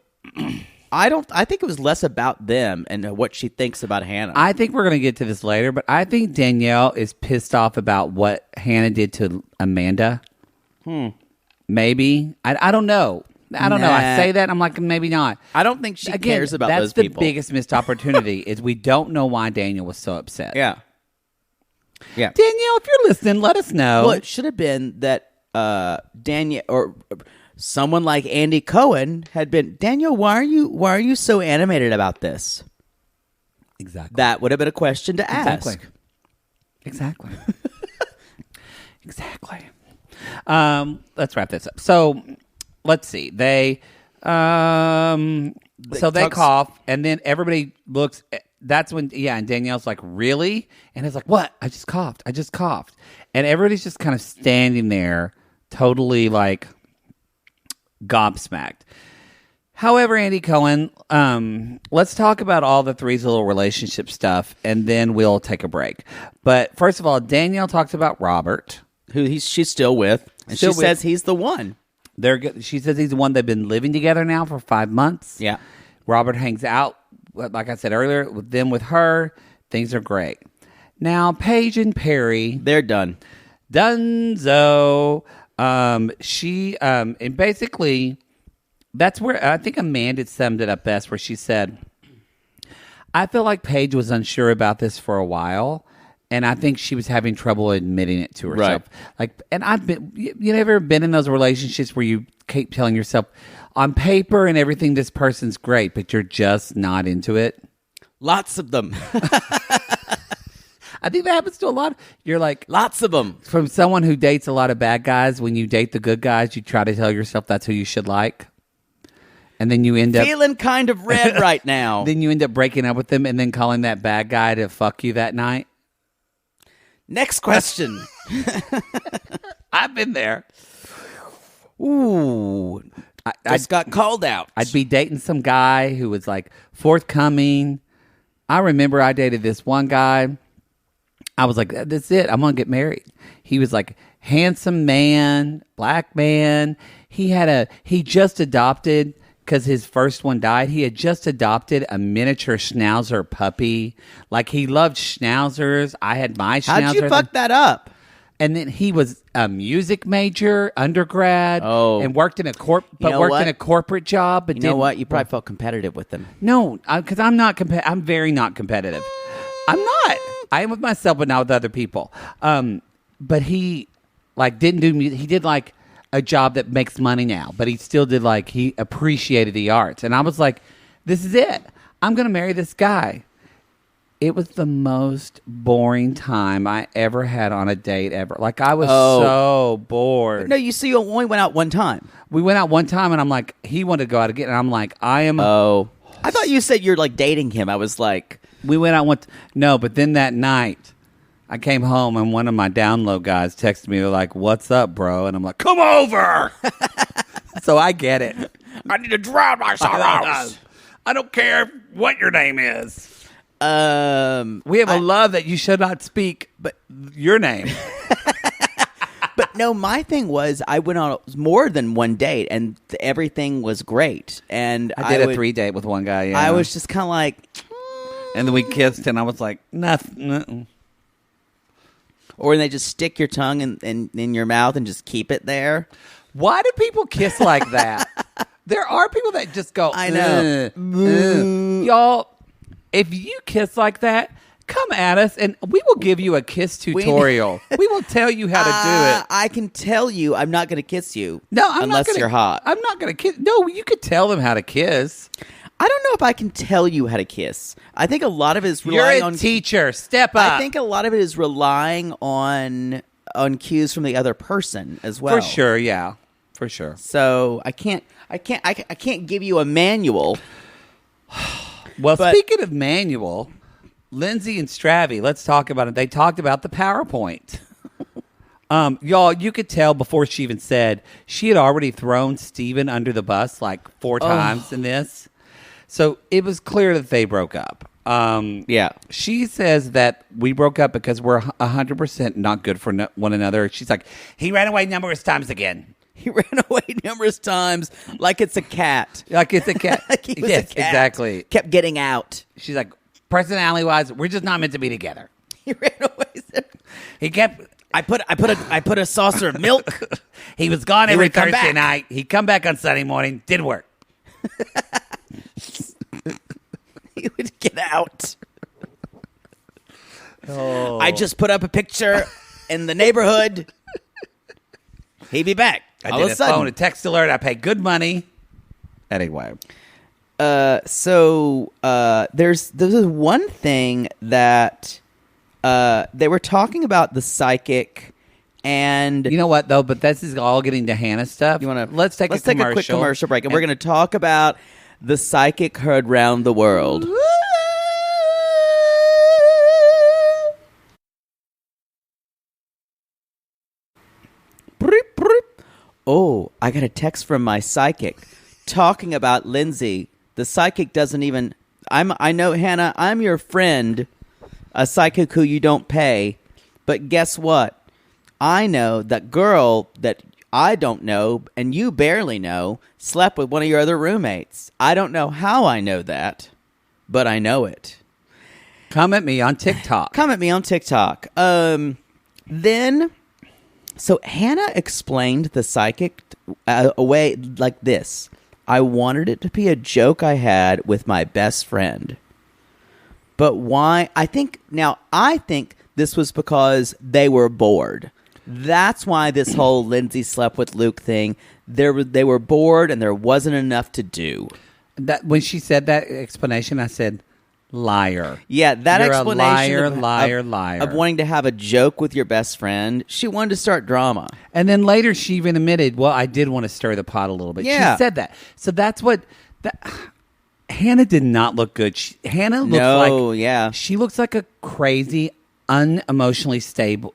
[SPEAKER 3] think it was less about them and what she thinks about Hannah.
[SPEAKER 2] I think we're going to get to this later, but I think Danielle is pissed off about what Hannah did to Amanda. Maybe. I don't know. I don't know. I
[SPEAKER 3] Nah.
[SPEAKER 2] say that, I'm like, maybe not.
[SPEAKER 3] I don't think she
[SPEAKER 2] Again,
[SPEAKER 3] cares about
[SPEAKER 2] that's
[SPEAKER 3] those
[SPEAKER 2] the
[SPEAKER 3] people.
[SPEAKER 2] biggest missed opportunity is we don't know why Daniel was so upset.
[SPEAKER 3] Yeah.
[SPEAKER 2] Danielle, if you're listening, let us know.
[SPEAKER 3] Well, it should have been that Danielle or someone like Andy Cohen had been, Danielle, why are you so animated about this?
[SPEAKER 2] Exactly.
[SPEAKER 3] That would have been a question to ask.
[SPEAKER 2] Exactly. Exactly. Let's wrap this up. So let's see. They cough, and then everybody looks. That's when, and Danielle's like, really? And it's like, what? I just coughed. And everybody's just kind of standing there, totally like gobsmacked. However, Andy Cohen, let's talk about all the Three's little relationship stuff, and then we'll take a break. But first of all, Danielle talks about Robert,
[SPEAKER 3] Who she's still with, and
[SPEAKER 2] Still
[SPEAKER 3] she
[SPEAKER 2] with.
[SPEAKER 3] says he's the one.
[SPEAKER 2] She says he's the one. They've been living together now for 5 months.
[SPEAKER 3] Yeah.
[SPEAKER 2] Robert hangs out, like I said earlier, with her. Things are great. Now, Paige and Perry,
[SPEAKER 3] They're done.
[SPEAKER 2] Dunzo. And basically, that's where I think Amanda summed it up best, where she said, I feel like Paige was unsure about this for a while, and I think she was having trouble admitting it to herself.
[SPEAKER 3] Right.
[SPEAKER 2] And I've been, you never been in those relationships where you keep telling yourself, on paper and everything, this person's great, but you're just not into it.
[SPEAKER 3] Lots of them.
[SPEAKER 2] I think that happens to a lot. You're like,
[SPEAKER 3] Lots of them.
[SPEAKER 2] from someone who dates a lot of bad guys, when you date the good guys, you try to tell yourself that's who you should like. And then you end up
[SPEAKER 3] Feeling kind of red right now.
[SPEAKER 2] then you end up breaking up with them and then calling that bad guy to fuck you that night.
[SPEAKER 3] Next question.
[SPEAKER 2] I've been there.
[SPEAKER 3] Ooh. I just got called out.
[SPEAKER 2] I'd be dating some guy who was like forthcoming. I remember I dated this one guy. I was like, that's it. I'm going to get married. He was like handsome man, black man. He just adopted, because his first one died. He had just adopted a miniature schnauzer puppy. Like, he loved schnauzers. I had my schnauzer.
[SPEAKER 3] How'd you fuck that up?
[SPEAKER 2] And then he was a music major, undergrad, and worked in a corporate job. But
[SPEAKER 3] You know what? You probably felt competitive with them.
[SPEAKER 2] No, because I'm not. I'm very not competitive. I'm not. I am with myself, but not with other people. But he didn't do music. He did like a job that makes money now, but he still did he appreciated the arts. And I was like, this is it. I'm going to marry this guy. It was the most boring time I ever had on a date ever. Like, I was so bored.
[SPEAKER 3] No, you only went out one time.
[SPEAKER 2] We went out one time, and I'm like, he wanted to go out again, and I'm like, I am.
[SPEAKER 3] Oh, I thought you said you're dating him. I was like,
[SPEAKER 2] we went out once. No, but then that night, I came home, and one of my download guys texted me. They're like, "What's up, bro?" And I'm like, "Come over." So I get it. I need to drown my sorrows. I don't care what your name is. We have a love that you should not speak, but your name.
[SPEAKER 3] But no, my thing was I went on more than one date, and everything was great. And
[SPEAKER 2] I did a 3-date with one guy. Yeah.
[SPEAKER 3] I was just kind of like,
[SPEAKER 2] and then we kissed, and I was like, nothing.
[SPEAKER 3] Or they just stick your tongue in your mouth and just keep it there.
[SPEAKER 2] Why do people kiss like that? There are people that just go,
[SPEAKER 3] I know.
[SPEAKER 2] Y'all, if you kiss like that, come at us, and we will give you a kiss tutorial. We will tell you how to do it.
[SPEAKER 3] I can tell you I'm not going to kiss you.
[SPEAKER 2] No, I'm
[SPEAKER 3] unless
[SPEAKER 2] not gonna,
[SPEAKER 3] you're hot.
[SPEAKER 2] I'm not going to kiss. No, you could tell them how to kiss.
[SPEAKER 3] I don't know if I can tell you how to kiss. I think a lot of it is relying
[SPEAKER 2] You're a teacher. Step up.
[SPEAKER 3] I think a lot of it is relying on cues from the other person as well.
[SPEAKER 2] For sure, yeah. For sure.
[SPEAKER 3] So I can't give you a manual.
[SPEAKER 2] Well, speaking of manual, Lindsay and Stravy, let's talk about it. They talked about the PowerPoint. Y'all, you could tell before she even said, she had already thrown Steven under the bus like 4 times in this. So it was clear that they broke up.
[SPEAKER 3] Yeah.
[SPEAKER 2] She says that we broke up because we're 100% not good for one another. She's like, he ran away numerous times again.
[SPEAKER 3] He ran away numerous times like it's a cat.
[SPEAKER 2] Like it's a cat.
[SPEAKER 3] Like he was a cat.
[SPEAKER 2] Exactly.
[SPEAKER 3] Kept getting out.
[SPEAKER 2] She's like, personality-wise, we're just not meant to be together.
[SPEAKER 3] He ran away.
[SPEAKER 2] He kept...
[SPEAKER 3] I put a saucer of milk.
[SPEAKER 2] He was gone every
[SPEAKER 3] come
[SPEAKER 2] Thursday
[SPEAKER 3] back.
[SPEAKER 2] night. He'd come back on Sunday morning. Did work.
[SPEAKER 3] He would get out.
[SPEAKER 2] Oh.
[SPEAKER 3] I just put up a picture in the neighborhood. He'd be back.
[SPEAKER 2] I
[SPEAKER 3] all
[SPEAKER 2] did
[SPEAKER 3] of
[SPEAKER 2] a
[SPEAKER 3] a sudden.
[SPEAKER 2] phone, a text alert. I paid good money. Anyway.
[SPEAKER 3] So there's one thing that they were talking about the psychic, and
[SPEAKER 2] You know what, though? But this is all getting to Hannah stuff.
[SPEAKER 3] you want to
[SPEAKER 2] Let's take a
[SPEAKER 3] quick commercial break, and we're going to talk about the psychic heard round the world. Oh, I got a text from my psychic talking about Lindsay. The psychic doesn't even... I know, Hannah, I'm your friend, a psychic who you don't pay, but guess what? I know that girl that I don't know and you barely know slept with one of your other roommates. I don't know how I know that, but I know it.
[SPEAKER 2] Come at me on TikTok.
[SPEAKER 3] Come at me on TikTok. So Hannah explained the psychic away like this. I wanted it to be a joke I had with my best friend. But why? I think this was because they were bored. That's why this whole Lindsay slept with Luke thing. They were bored and there wasn't enough to do.
[SPEAKER 2] That when she said that explanation, I said, liar.
[SPEAKER 3] Yeah, that
[SPEAKER 2] You're
[SPEAKER 3] explanation
[SPEAKER 2] a liar
[SPEAKER 3] of wanting to have a joke with your best friend. She wanted to start drama.
[SPEAKER 2] And then later she even admitted, well, I did want to stir the pot a little bit.
[SPEAKER 3] Yeah.
[SPEAKER 2] She said that. So that's what... Hannah did not look good. Hannah looks she looks like a crazy, unstable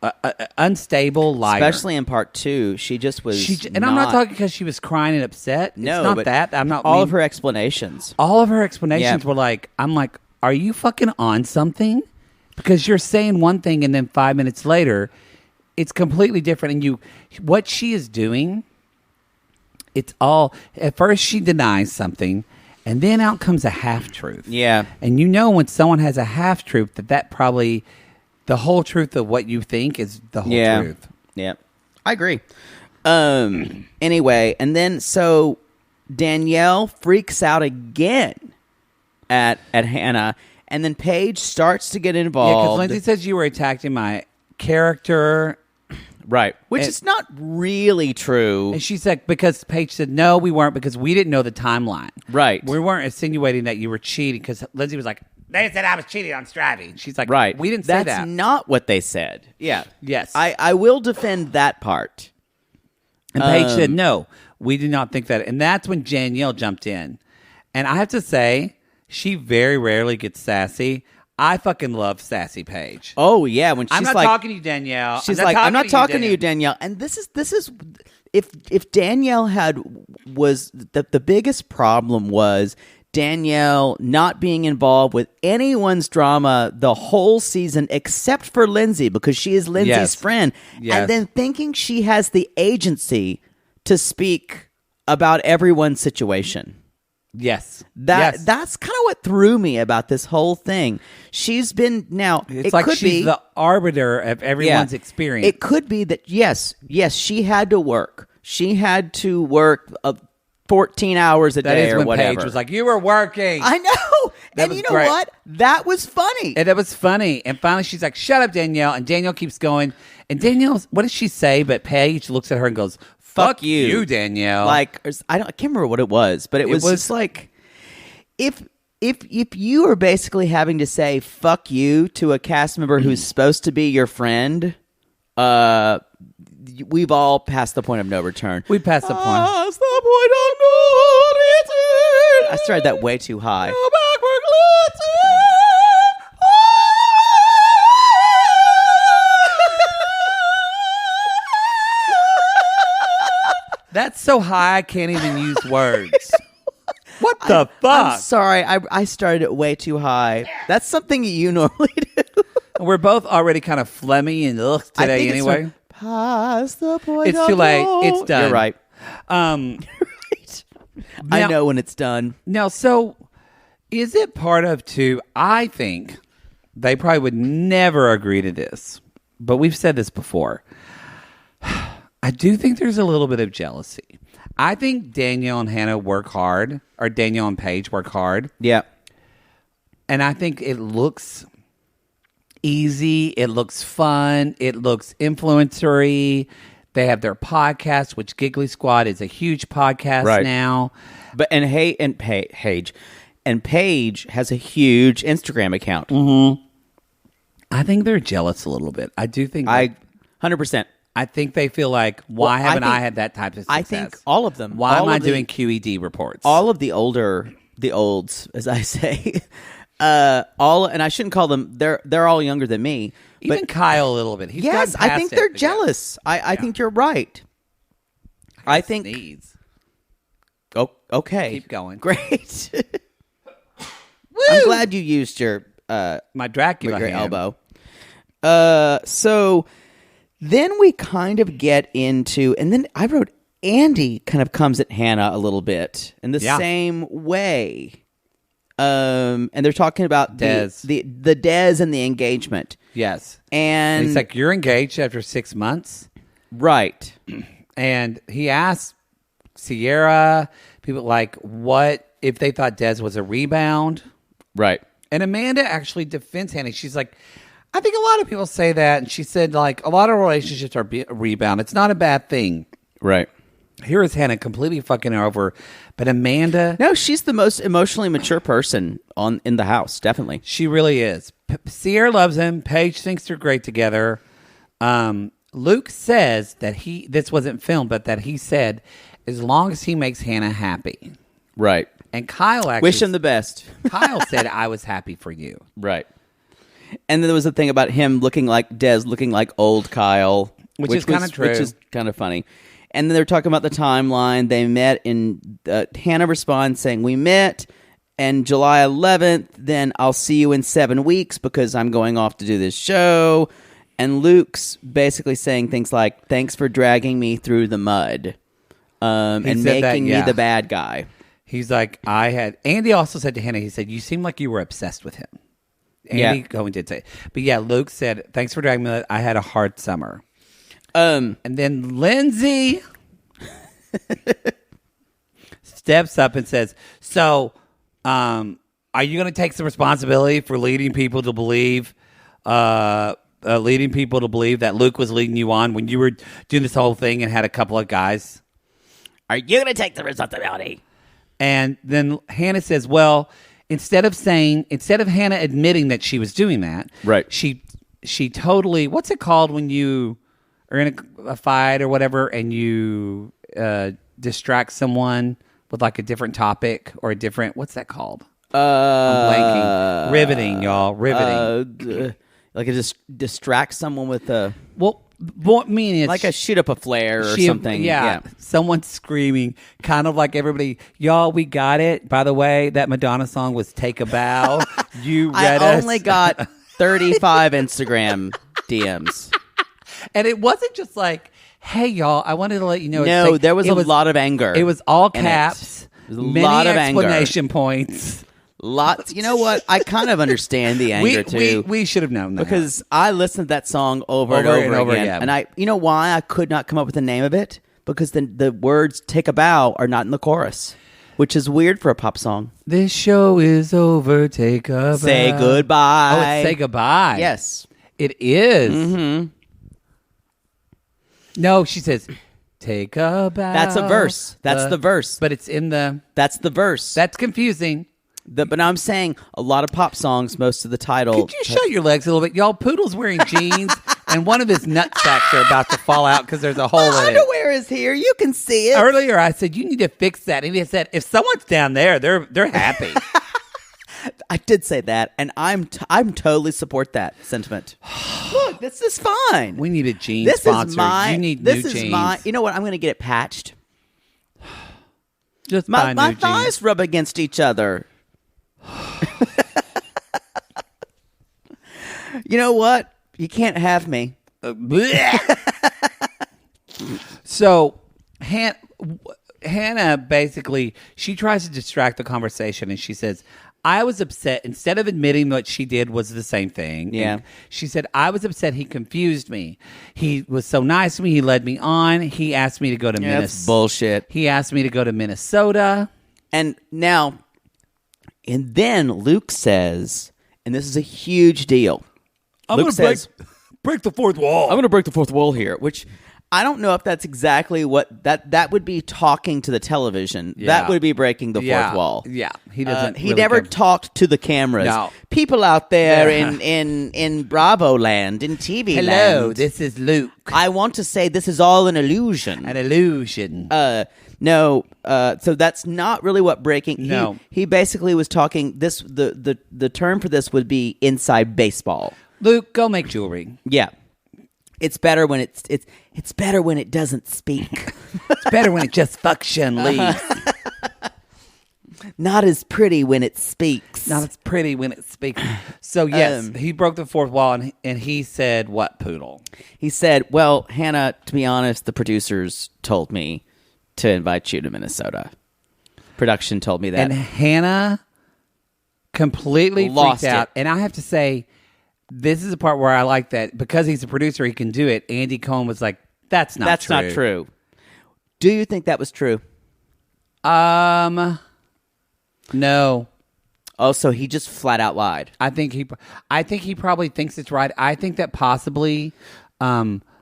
[SPEAKER 2] liar.
[SPEAKER 3] Especially in part 2, she just was.
[SPEAKER 2] I'm not talking because she was crying and upset.
[SPEAKER 3] No,
[SPEAKER 2] it's not
[SPEAKER 3] but
[SPEAKER 2] that. I'm not.
[SPEAKER 3] All of her explanations.
[SPEAKER 2] All of her explanations were like, I'm like, are you fucking on something? Because you're saying one thing and then 5 minutes later, it's completely different. And what she is doing, it's all. At first, she denies something. And then out comes a half-truth.
[SPEAKER 3] Yeah.
[SPEAKER 2] And you know when someone has a half-truth, that probably the whole truth of what you think is the whole truth.
[SPEAKER 3] Yeah. I agree. Anyway, and then so Danielle freaks out again at Hannah, and then Paige starts to get involved.
[SPEAKER 2] Yeah, because Lindsay says you were attacking my character.
[SPEAKER 3] Right. Which is not really true.
[SPEAKER 2] And she's like, because Paige said, no, we weren't, because we didn't know the timeline.
[SPEAKER 3] Right.
[SPEAKER 2] We weren't insinuating that you were cheating, because Lindsay was like, they said I was cheating on Stravy. She's like,
[SPEAKER 3] right.
[SPEAKER 2] We didn't say that.
[SPEAKER 3] That's not what they said. Yeah.
[SPEAKER 2] Yes.
[SPEAKER 3] I will defend that part.
[SPEAKER 2] And Paige said, no, we did not think that. And that's when Danielle jumped in. And I have to say, she very rarely gets sassy. I fucking love sassy Paige.
[SPEAKER 3] Oh yeah, when she's
[SPEAKER 2] I'm not
[SPEAKER 3] like,
[SPEAKER 2] talking to you, Danielle.
[SPEAKER 3] She's like, I'm not talking to you, Danielle. And this is if Danielle was the biggest problem was Danielle not being involved with anyone's drama the whole season except for Lindsay, because she is Lindsay's friend, and then thinking she has the agency to speak about everyone's situation.
[SPEAKER 2] Yes.
[SPEAKER 3] That's kind of what threw me about this whole thing. She's been now.
[SPEAKER 2] It's like she's the arbiter of everyone's experience.
[SPEAKER 3] It could be that yes, she had to work. She had to work 14 hours a day or whatever.
[SPEAKER 2] Paige was like, "You were working."
[SPEAKER 3] I know, and you know what? That was funny.
[SPEAKER 2] And that was funny. And finally, she's like, "Shut up, Danielle." And Danielle keeps going. And Danielle, what does she say? But Paige looks at her and goes, Fuck you, Danielle.
[SPEAKER 3] Like, I can't remember what it was, but it was just like, if you are basically having to say "fuck you" to a cast member who's supposed to be your friend, we've all passed the point of no return.
[SPEAKER 2] We passed the point.
[SPEAKER 3] Past the point of no return. I started that way too high.
[SPEAKER 2] No backward That's so high I can't even use words. What the fuck?
[SPEAKER 3] I'm sorry, I started it way too high. That's something you normally do.
[SPEAKER 2] We're both already kind of phlegmy and today anyway.
[SPEAKER 3] Past the point.
[SPEAKER 2] It's too late. It's done.
[SPEAKER 3] You're right.
[SPEAKER 2] Right.
[SPEAKER 3] I know when it's done.
[SPEAKER 2] Now, so is it part of too? I think they probably would never agree to this, but we've said this before. I do think there's a little bit of jealousy. I think Danielle and Hannah work hard, or Danielle and Paige work hard.
[SPEAKER 3] Yeah.
[SPEAKER 2] And I think it looks easy. It looks fun. It looks influencery. They have their podcast, which Giggly Squad is a huge podcast now.
[SPEAKER 3] But Paige has a huge Instagram account.
[SPEAKER 2] Mm-hmm. I think they're jealous a little bit. I do think
[SPEAKER 3] 100%.
[SPEAKER 2] I think they feel like, why haven't I had that type of success?
[SPEAKER 3] I think all of them.
[SPEAKER 2] Why am I doing QED reports?
[SPEAKER 3] All of the olds, as I say, and I shouldn't call them. They're all younger than me.
[SPEAKER 2] Even
[SPEAKER 3] but,
[SPEAKER 2] Kyle a little bit.
[SPEAKER 3] Yes, I think they're jealous. I think you're right. I think.
[SPEAKER 2] Sneeze.
[SPEAKER 3] Oh, okay.
[SPEAKER 2] Keep going.
[SPEAKER 3] Great. I'm glad you used your
[SPEAKER 2] my Dracula
[SPEAKER 3] your
[SPEAKER 2] hand.
[SPEAKER 3] elbow. So. Then we kind of get into, and then I wrote Andy kind of comes at Hannah a little bit in the same way. And they're talking about
[SPEAKER 2] Dez.
[SPEAKER 3] the Dez and the engagement.
[SPEAKER 2] Yes.
[SPEAKER 3] And
[SPEAKER 2] he's like, you're engaged after 6 months?
[SPEAKER 3] Right.
[SPEAKER 2] And he asked Sierra, people like, what if they thought Dez was a rebound?
[SPEAKER 3] Right.
[SPEAKER 2] And Amanda actually defends Hannah. She's like, I think a lot of people say that. And she said, like, a lot of relationships are rebound. It's not a bad thing.
[SPEAKER 3] Right.
[SPEAKER 2] Here is Hannah completely fucking her over. But Amanda...
[SPEAKER 3] No, she's the most emotionally mature person in the house, definitely.
[SPEAKER 2] She really is. Sierra loves him. Paige thinks they're great together. Luke says that this wasn't filmed, but that he said, as long as he makes Hannah happy.
[SPEAKER 3] Right.
[SPEAKER 2] And Kyle actually...
[SPEAKER 3] Wish him the best.
[SPEAKER 2] Kyle said, I was happy for you.
[SPEAKER 3] Right. And then there was a thing about him looking like old Kyle.
[SPEAKER 2] Which is kind of true.
[SPEAKER 3] Which is kind of funny. And then they're talking about the timeline. They met in... Hannah responds saying, we met and July 11th, then I'll see you in 7 weeks because I'm going off to do this show. And Luke's basically saying things like, thanks for dragging me through the mud and making me the bad guy.
[SPEAKER 2] He's like, Andy also said to Hannah, he said, you seem like you were obsessed with him. Andy going did say, but yeah, Luke said, thanks for dragging me. I had a hard summer. And then Lindsay steps up and says, so, are you going to take some responsibility for leading people to believe that Luke was leading you on when you were doing this whole thing and had a couple of guys?
[SPEAKER 3] Are you going to take the responsibility?
[SPEAKER 2] And then Hannah says, well, instead of Hannah admitting that she was doing that,
[SPEAKER 3] right?
[SPEAKER 2] She totally, what's it called when you are in a fight or whatever and you distract someone with like a different topic or a different, what's that called? I'm blanking. Riveting, y'all. Riveting.
[SPEAKER 3] Like it just distracts someone with a...
[SPEAKER 2] Well, what mean is...
[SPEAKER 3] Like a shoot up a flare or something.
[SPEAKER 2] Yeah. Someone's screaming, kind of like everybody, y'all, we got it. By the way, that Madonna song was Take a Bow. You read
[SPEAKER 3] I
[SPEAKER 2] us.
[SPEAKER 3] only got 35 Instagram DMs.
[SPEAKER 2] And it wasn't just like, hey, y'all, I wanted to let you know.
[SPEAKER 3] No,
[SPEAKER 2] like,
[SPEAKER 3] there was a lot of anger.
[SPEAKER 2] It was all caps.
[SPEAKER 3] There was a
[SPEAKER 2] many
[SPEAKER 3] lot of
[SPEAKER 2] explanation points.
[SPEAKER 3] Lots. You know what? I kind of understand the anger too.
[SPEAKER 2] We should have known that
[SPEAKER 3] because I listened to that song over and over again. And you know why I could not come up with the name of it? Because the words "take a bow" are not in the chorus, which is weird for a pop song.
[SPEAKER 2] This show is over. Take a bow.
[SPEAKER 3] Say goodbye.
[SPEAKER 2] Oh, it's say goodbye.
[SPEAKER 3] Yes,
[SPEAKER 2] it is.
[SPEAKER 3] Mm-hmm.
[SPEAKER 2] No, she says, take a bow.
[SPEAKER 3] That's a verse. That's the verse.
[SPEAKER 2] But it's in the...
[SPEAKER 3] That's the verse.
[SPEAKER 2] That's confusing.
[SPEAKER 3] But I'm saying a lot of pop songs, most of the title...
[SPEAKER 2] Could you shut your legs a little bit? Y'all, Poodle's wearing jeans, and one of his nutsacks are about to fall out because there's a hole in it.
[SPEAKER 3] Underwear is here. You can see it.
[SPEAKER 2] Earlier, I said, you need to fix that. And he said, if someone's down there, they're happy.
[SPEAKER 3] I did say that, and I'm totally support that sentiment. Look, this is fine.
[SPEAKER 2] We need a jean sponsor. You need new jeans.
[SPEAKER 3] You know what? I'm going to get it patched.
[SPEAKER 2] Just buy
[SPEAKER 3] my
[SPEAKER 2] new
[SPEAKER 3] thighs
[SPEAKER 2] jeans.
[SPEAKER 3] rub against each other. You know what? You can't have me.
[SPEAKER 2] So, Hannah basically, she tries to distract the conversation, and she says, I was upset. Instead of admitting what she did was the same thing.
[SPEAKER 3] Yeah.
[SPEAKER 2] And she said, I was upset. He confused me. He was so nice to me. He led me on. He asked me to go to Minnesota.
[SPEAKER 3] That's bullshit.
[SPEAKER 2] He asked me to go to Minnesota.
[SPEAKER 3] And now, and then Luke says, and this is a huge deal.
[SPEAKER 2] Luke says, break the fourth wall.
[SPEAKER 3] I'm going to break the fourth wall here, which I don't know if that's exactly what that would be talking to the television.
[SPEAKER 2] Yeah.
[SPEAKER 3] That would be breaking the fourth wall.
[SPEAKER 2] Yeah. He doesn't.
[SPEAKER 3] He
[SPEAKER 2] really
[SPEAKER 3] never
[SPEAKER 2] care.
[SPEAKER 3] talked to the cameras.
[SPEAKER 2] No.
[SPEAKER 3] People out there in Bravo land, in TV
[SPEAKER 2] Hello,
[SPEAKER 3] land.
[SPEAKER 2] this is Luke.
[SPEAKER 3] I want to say this is all an illusion.
[SPEAKER 2] An illusion.
[SPEAKER 3] No, so that's not really what breaking.
[SPEAKER 2] No.
[SPEAKER 3] He basically was talking. This the term for this would be inside baseball.
[SPEAKER 2] Luke, go make jewelry.
[SPEAKER 3] Yeah, it's better when it's better when it doesn't speak.
[SPEAKER 2] It's better when it just fucks leaves.
[SPEAKER 3] Not as pretty when it speaks.
[SPEAKER 2] Not as pretty when it speaks. So yes, he broke the fourth wall, and he said, "What, Poodle?"
[SPEAKER 3] He said, "Well, Hannah, to be honest, the producers told me to invite you to Minnesota. Production told me that."
[SPEAKER 2] And Hannah completely
[SPEAKER 3] Lost
[SPEAKER 2] freaked out.
[SPEAKER 3] it.
[SPEAKER 2] And I have to say, this is the part where I like that because he's a producer, he can do it. Andy Cohen was like, "That's not true.
[SPEAKER 3] That's not true." Do you think that was true?
[SPEAKER 2] No.
[SPEAKER 3] Oh, so he just flat out lied.
[SPEAKER 2] I think he probably thinks it's right. I think that possibly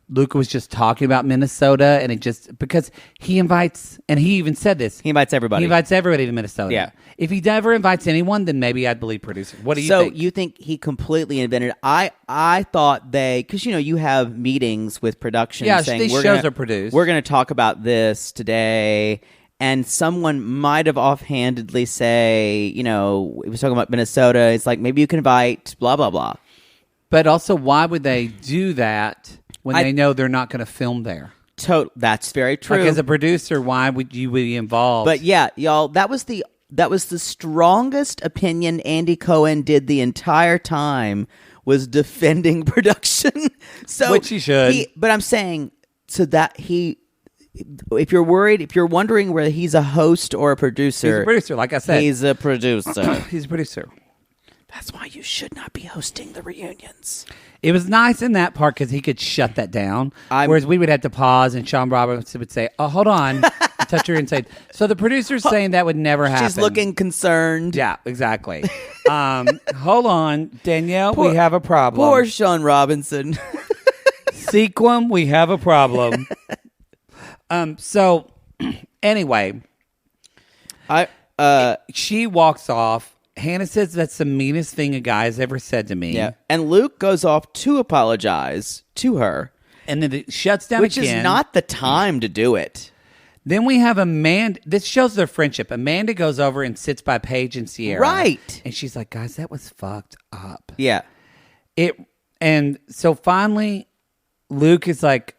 [SPEAKER 2] Luke was just talking about Minnesota, and it just because he invites, and he even said this.
[SPEAKER 3] He invites everybody.
[SPEAKER 2] He invites everybody to Minnesota.
[SPEAKER 3] Yeah.
[SPEAKER 2] If he never invites anyone, then maybe I'd believe producer. What do you
[SPEAKER 3] so
[SPEAKER 2] think?
[SPEAKER 3] you think he completely invented? I thought because you have meetings with production.
[SPEAKER 2] Yeah,
[SPEAKER 3] saying,
[SPEAKER 2] these shows are produced.
[SPEAKER 3] We're going to talk about this today. And someone might have offhandedly say, we was talking about Minnesota. It's like, maybe you can invite blah, blah, blah.
[SPEAKER 2] But also, why would they do that when they know they're not going to film there?
[SPEAKER 3] That's very true.
[SPEAKER 2] Like, as a producer, why would you be involved?
[SPEAKER 3] But yeah, y'all, that was the strongest opinion Andy Cohen did the entire time, was defending production. So
[SPEAKER 2] which he should.
[SPEAKER 3] But I'm saying, so that if you're wondering whether he's a host or a producer.
[SPEAKER 2] He's a producer, like I said.
[SPEAKER 3] He's a producer.
[SPEAKER 2] He's a producer.
[SPEAKER 3] That's why you should not be hosting the reunions.
[SPEAKER 2] It was nice in that part because he could shut that down. Whereas we would have to pause, and Sean Roberts would say, "Oh, hold on," touch her inside. So the producer's saying that would never happen.
[SPEAKER 3] She's looking concerned.
[SPEAKER 2] Yeah, exactly. Hold on, Danielle. We have a problem.
[SPEAKER 3] Poor Sean Robinson.
[SPEAKER 2] Sequum, we have a problem. So anyway, she walks off. Hannah says that's the meanest thing a guy has ever said to me.
[SPEAKER 3] Yeah, and Luke goes off to apologize to her,
[SPEAKER 2] and then it shuts down
[SPEAKER 3] which
[SPEAKER 2] again.
[SPEAKER 3] is not the time to do it.
[SPEAKER 2] Then we have Amanda. This shows their friendship. Amanda goes over and sits by Paige and Sierra,
[SPEAKER 3] right?
[SPEAKER 2] And she's like, "Guys, that was fucked up."
[SPEAKER 3] Yeah.
[SPEAKER 2] And so finally, Luke is like,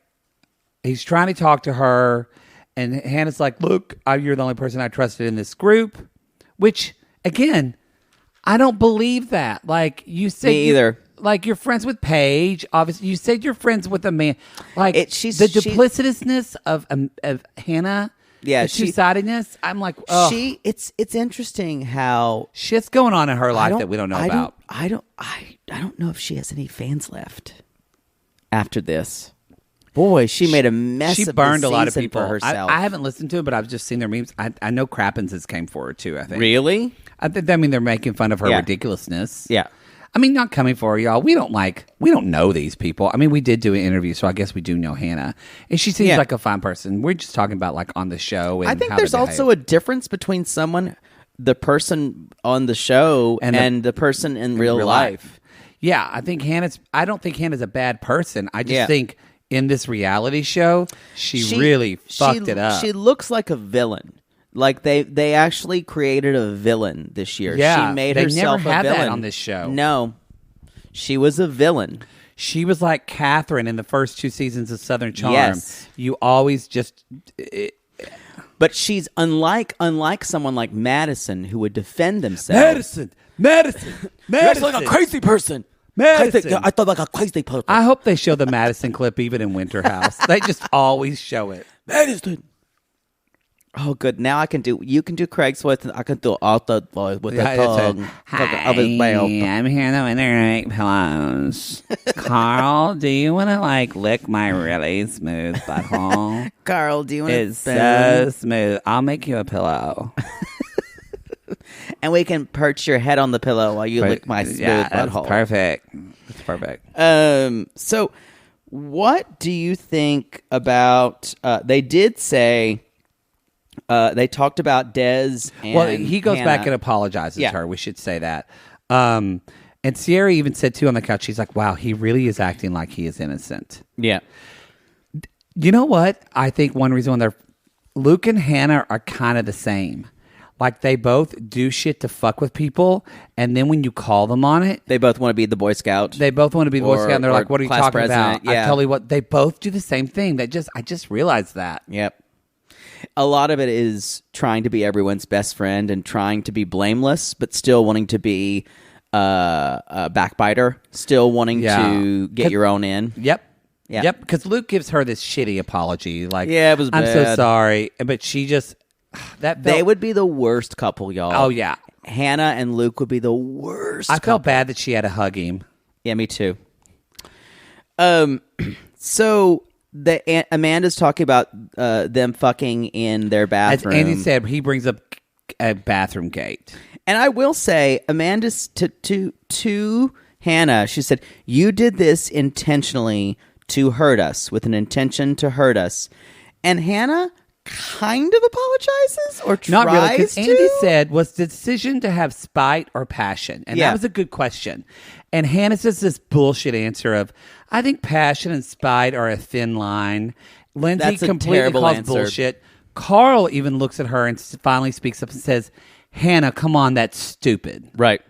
[SPEAKER 2] he's trying to talk to her, and Hannah's like, "Look, you're the only person I trusted in this group," which again, I don't believe that. Like you said,
[SPEAKER 3] me either.
[SPEAKER 2] Like you're friends with Paige. Obviously, you said you're friends with a man. Like the duplicitousness of Hannah.
[SPEAKER 3] Yeah,
[SPEAKER 2] the two-sidedness. I'm like, oh,
[SPEAKER 3] it's interesting how
[SPEAKER 2] shit's going on in her life that we don't know about.
[SPEAKER 3] I don't know if she has any fans left after this. Boy, she made a mess.
[SPEAKER 2] She
[SPEAKER 3] of
[SPEAKER 2] burned
[SPEAKER 3] the
[SPEAKER 2] a lot of
[SPEAKER 3] season
[SPEAKER 2] people.
[SPEAKER 3] for herself.
[SPEAKER 2] I haven't listened to it, but I've just seen their memes. I know Crappens came forward too. I think.
[SPEAKER 3] Really?
[SPEAKER 2] I mean, they're making fun of her ridiculousness.
[SPEAKER 3] Yeah.
[SPEAKER 2] I mean, not coming for her, y'all. We don't know these people. I mean, we did do an interview, so I guess we do know Hannah, and she seems like a fine person. We're just talking about like on the show. And
[SPEAKER 3] I think
[SPEAKER 2] how
[SPEAKER 3] there's
[SPEAKER 2] they
[SPEAKER 3] also a difference between the person on the show, and the person in real life.
[SPEAKER 2] Yeah, I don't think Hannah's a bad person. I just think in this reality show, she really fucked it up.
[SPEAKER 3] She looks like a villain. Like they actually created a villain this year.
[SPEAKER 2] Yeah,
[SPEAKER 3] she made
[SPEAKER 2] they
[SPEAKER 3] herself
[SPEAKER 2] never
[SPEAKER 3] a
[SPEAKER 2] had
[SPEAKER 3] villain
[SPEAKER 2] that on this show.
[SPEAKER 3] No, she was a villain.
[SPEAKER 2] She was like Catherine in the first 2 seasons of Southern Charm.
[SPEAKER 3] Yes.
[SPEAKER 2] You always just.
[SPEAKER 3] But she's unlike someone like Madison who would defend themselves.
[SPEAKER 2] Madison.
[SPEAKER 3] You're like a crazy person.
[SPEAKER 2] Madison.
[SPEAKER 3] I thought like a crazy person.
[SPEAKER 2] I hope they show the Madison clip even in Winter House. They just always show it.
[SPEAKER 3] Madison. Oh, good. Now you can do Craig's voice, and I can do Arthur's voice with the tongue of his mouth.
[SPEAKER 2] I'm here to make pillows. Carl, do you want to like lick my really smooth butthole?
[SPEAKER 3] Carl, do you want to?
[SPEAKER 2] It's so smooth. I'll make you a pillow.
[SPEAKER 3] And we can perch your head on the pillow while you lick my smooth butthole.
[SPEAKER 2] Perfect. It's perfect.
[SPEAKER 3] So what do you think about, they did say, they talked about Des and
[SPEAKER 2] well, he goes
[SPEAKER 3] Hannah.
[SPEAKER 2] back and apologizes to her. We should say that. And Sierra even said, too, on the couch, she's like, wow, he really is acting like he is innocent.
[SPEAKER 3] Yeah.
[SPEAKER 2] You know what? I think one reason when Luke and Hannah are kind of the same. Like, they both do shit to fuck with people, and then when you call them on it...
[SPEAKER 3] They both want to be the Boy Scout.
[SPEAKER 2] They both want to be the Boy Scout, and they're like, what are you talking
[SPEAKER 3] president.
[SPEAKER 2] about?
[SPEAKER 3] Yeah.
[SPEAKER 2] I tell you what, they both do the same thing. I just realized that.
[SPEAKER 3] Yep. A lot of it is trying to be everyone's best friend and trying to be blameless, but still wanting to be a backbiter, still wanting to get your own in.
[SPEAKER 2] Yep.
[SPEAKER 3] Yeah.
[SPEAKER 2] Yep, because Luke gives her this shitty apology. Like,
[SPEAKER 3] yeah, it was bad.
[SPEAKER 2] I'm so sorry. But she just...
[SPEAKER 3] They would be the worst couple, y'all.
[SPEAKER 2] Oh, yeah.
[SPEAKER 3] Hannah and Luke would be the worst
[SPEAKER 2] I
[SPEAKER 3] couple.
[SPEAKER 2] felt bad that she had to hug him.
[SPEAKER 3] Yeah, me too. So Amanda's talking about them fucking in their bathroom.
[SPEAKER 2] As Andy said, he brings up a bathroom gate.
[SPEAKER 3] And I will say, Amanda, to Hannah, she said, you did this intentionally to hurt us, with an intention to hurt us. And Hannah kind of apologizes or tries
[SPEAKER 2] Not really, because
[SPEAKER 3] to.
[SPEAKER 2] Andy said, was the decision to have spite or passion? And
[SPEAKER 3] Yeah.
[SPEAKER 2] that was a good question. And Hannah says this bullshit answer of, I think passion and spite are a thin line. Lindsay
[SPEAKER 3] That's a
[SPEAKER 2] completely
[SPEAKER 3] terrible
[SPEAKER 2] calls
[SPEAKER 3] answer.
[SPEAKER 2] bullshit. Carl even looks at her and finally speaks up and says, Hannah, come on, that's stupid.
[SPEAKER 3] Right.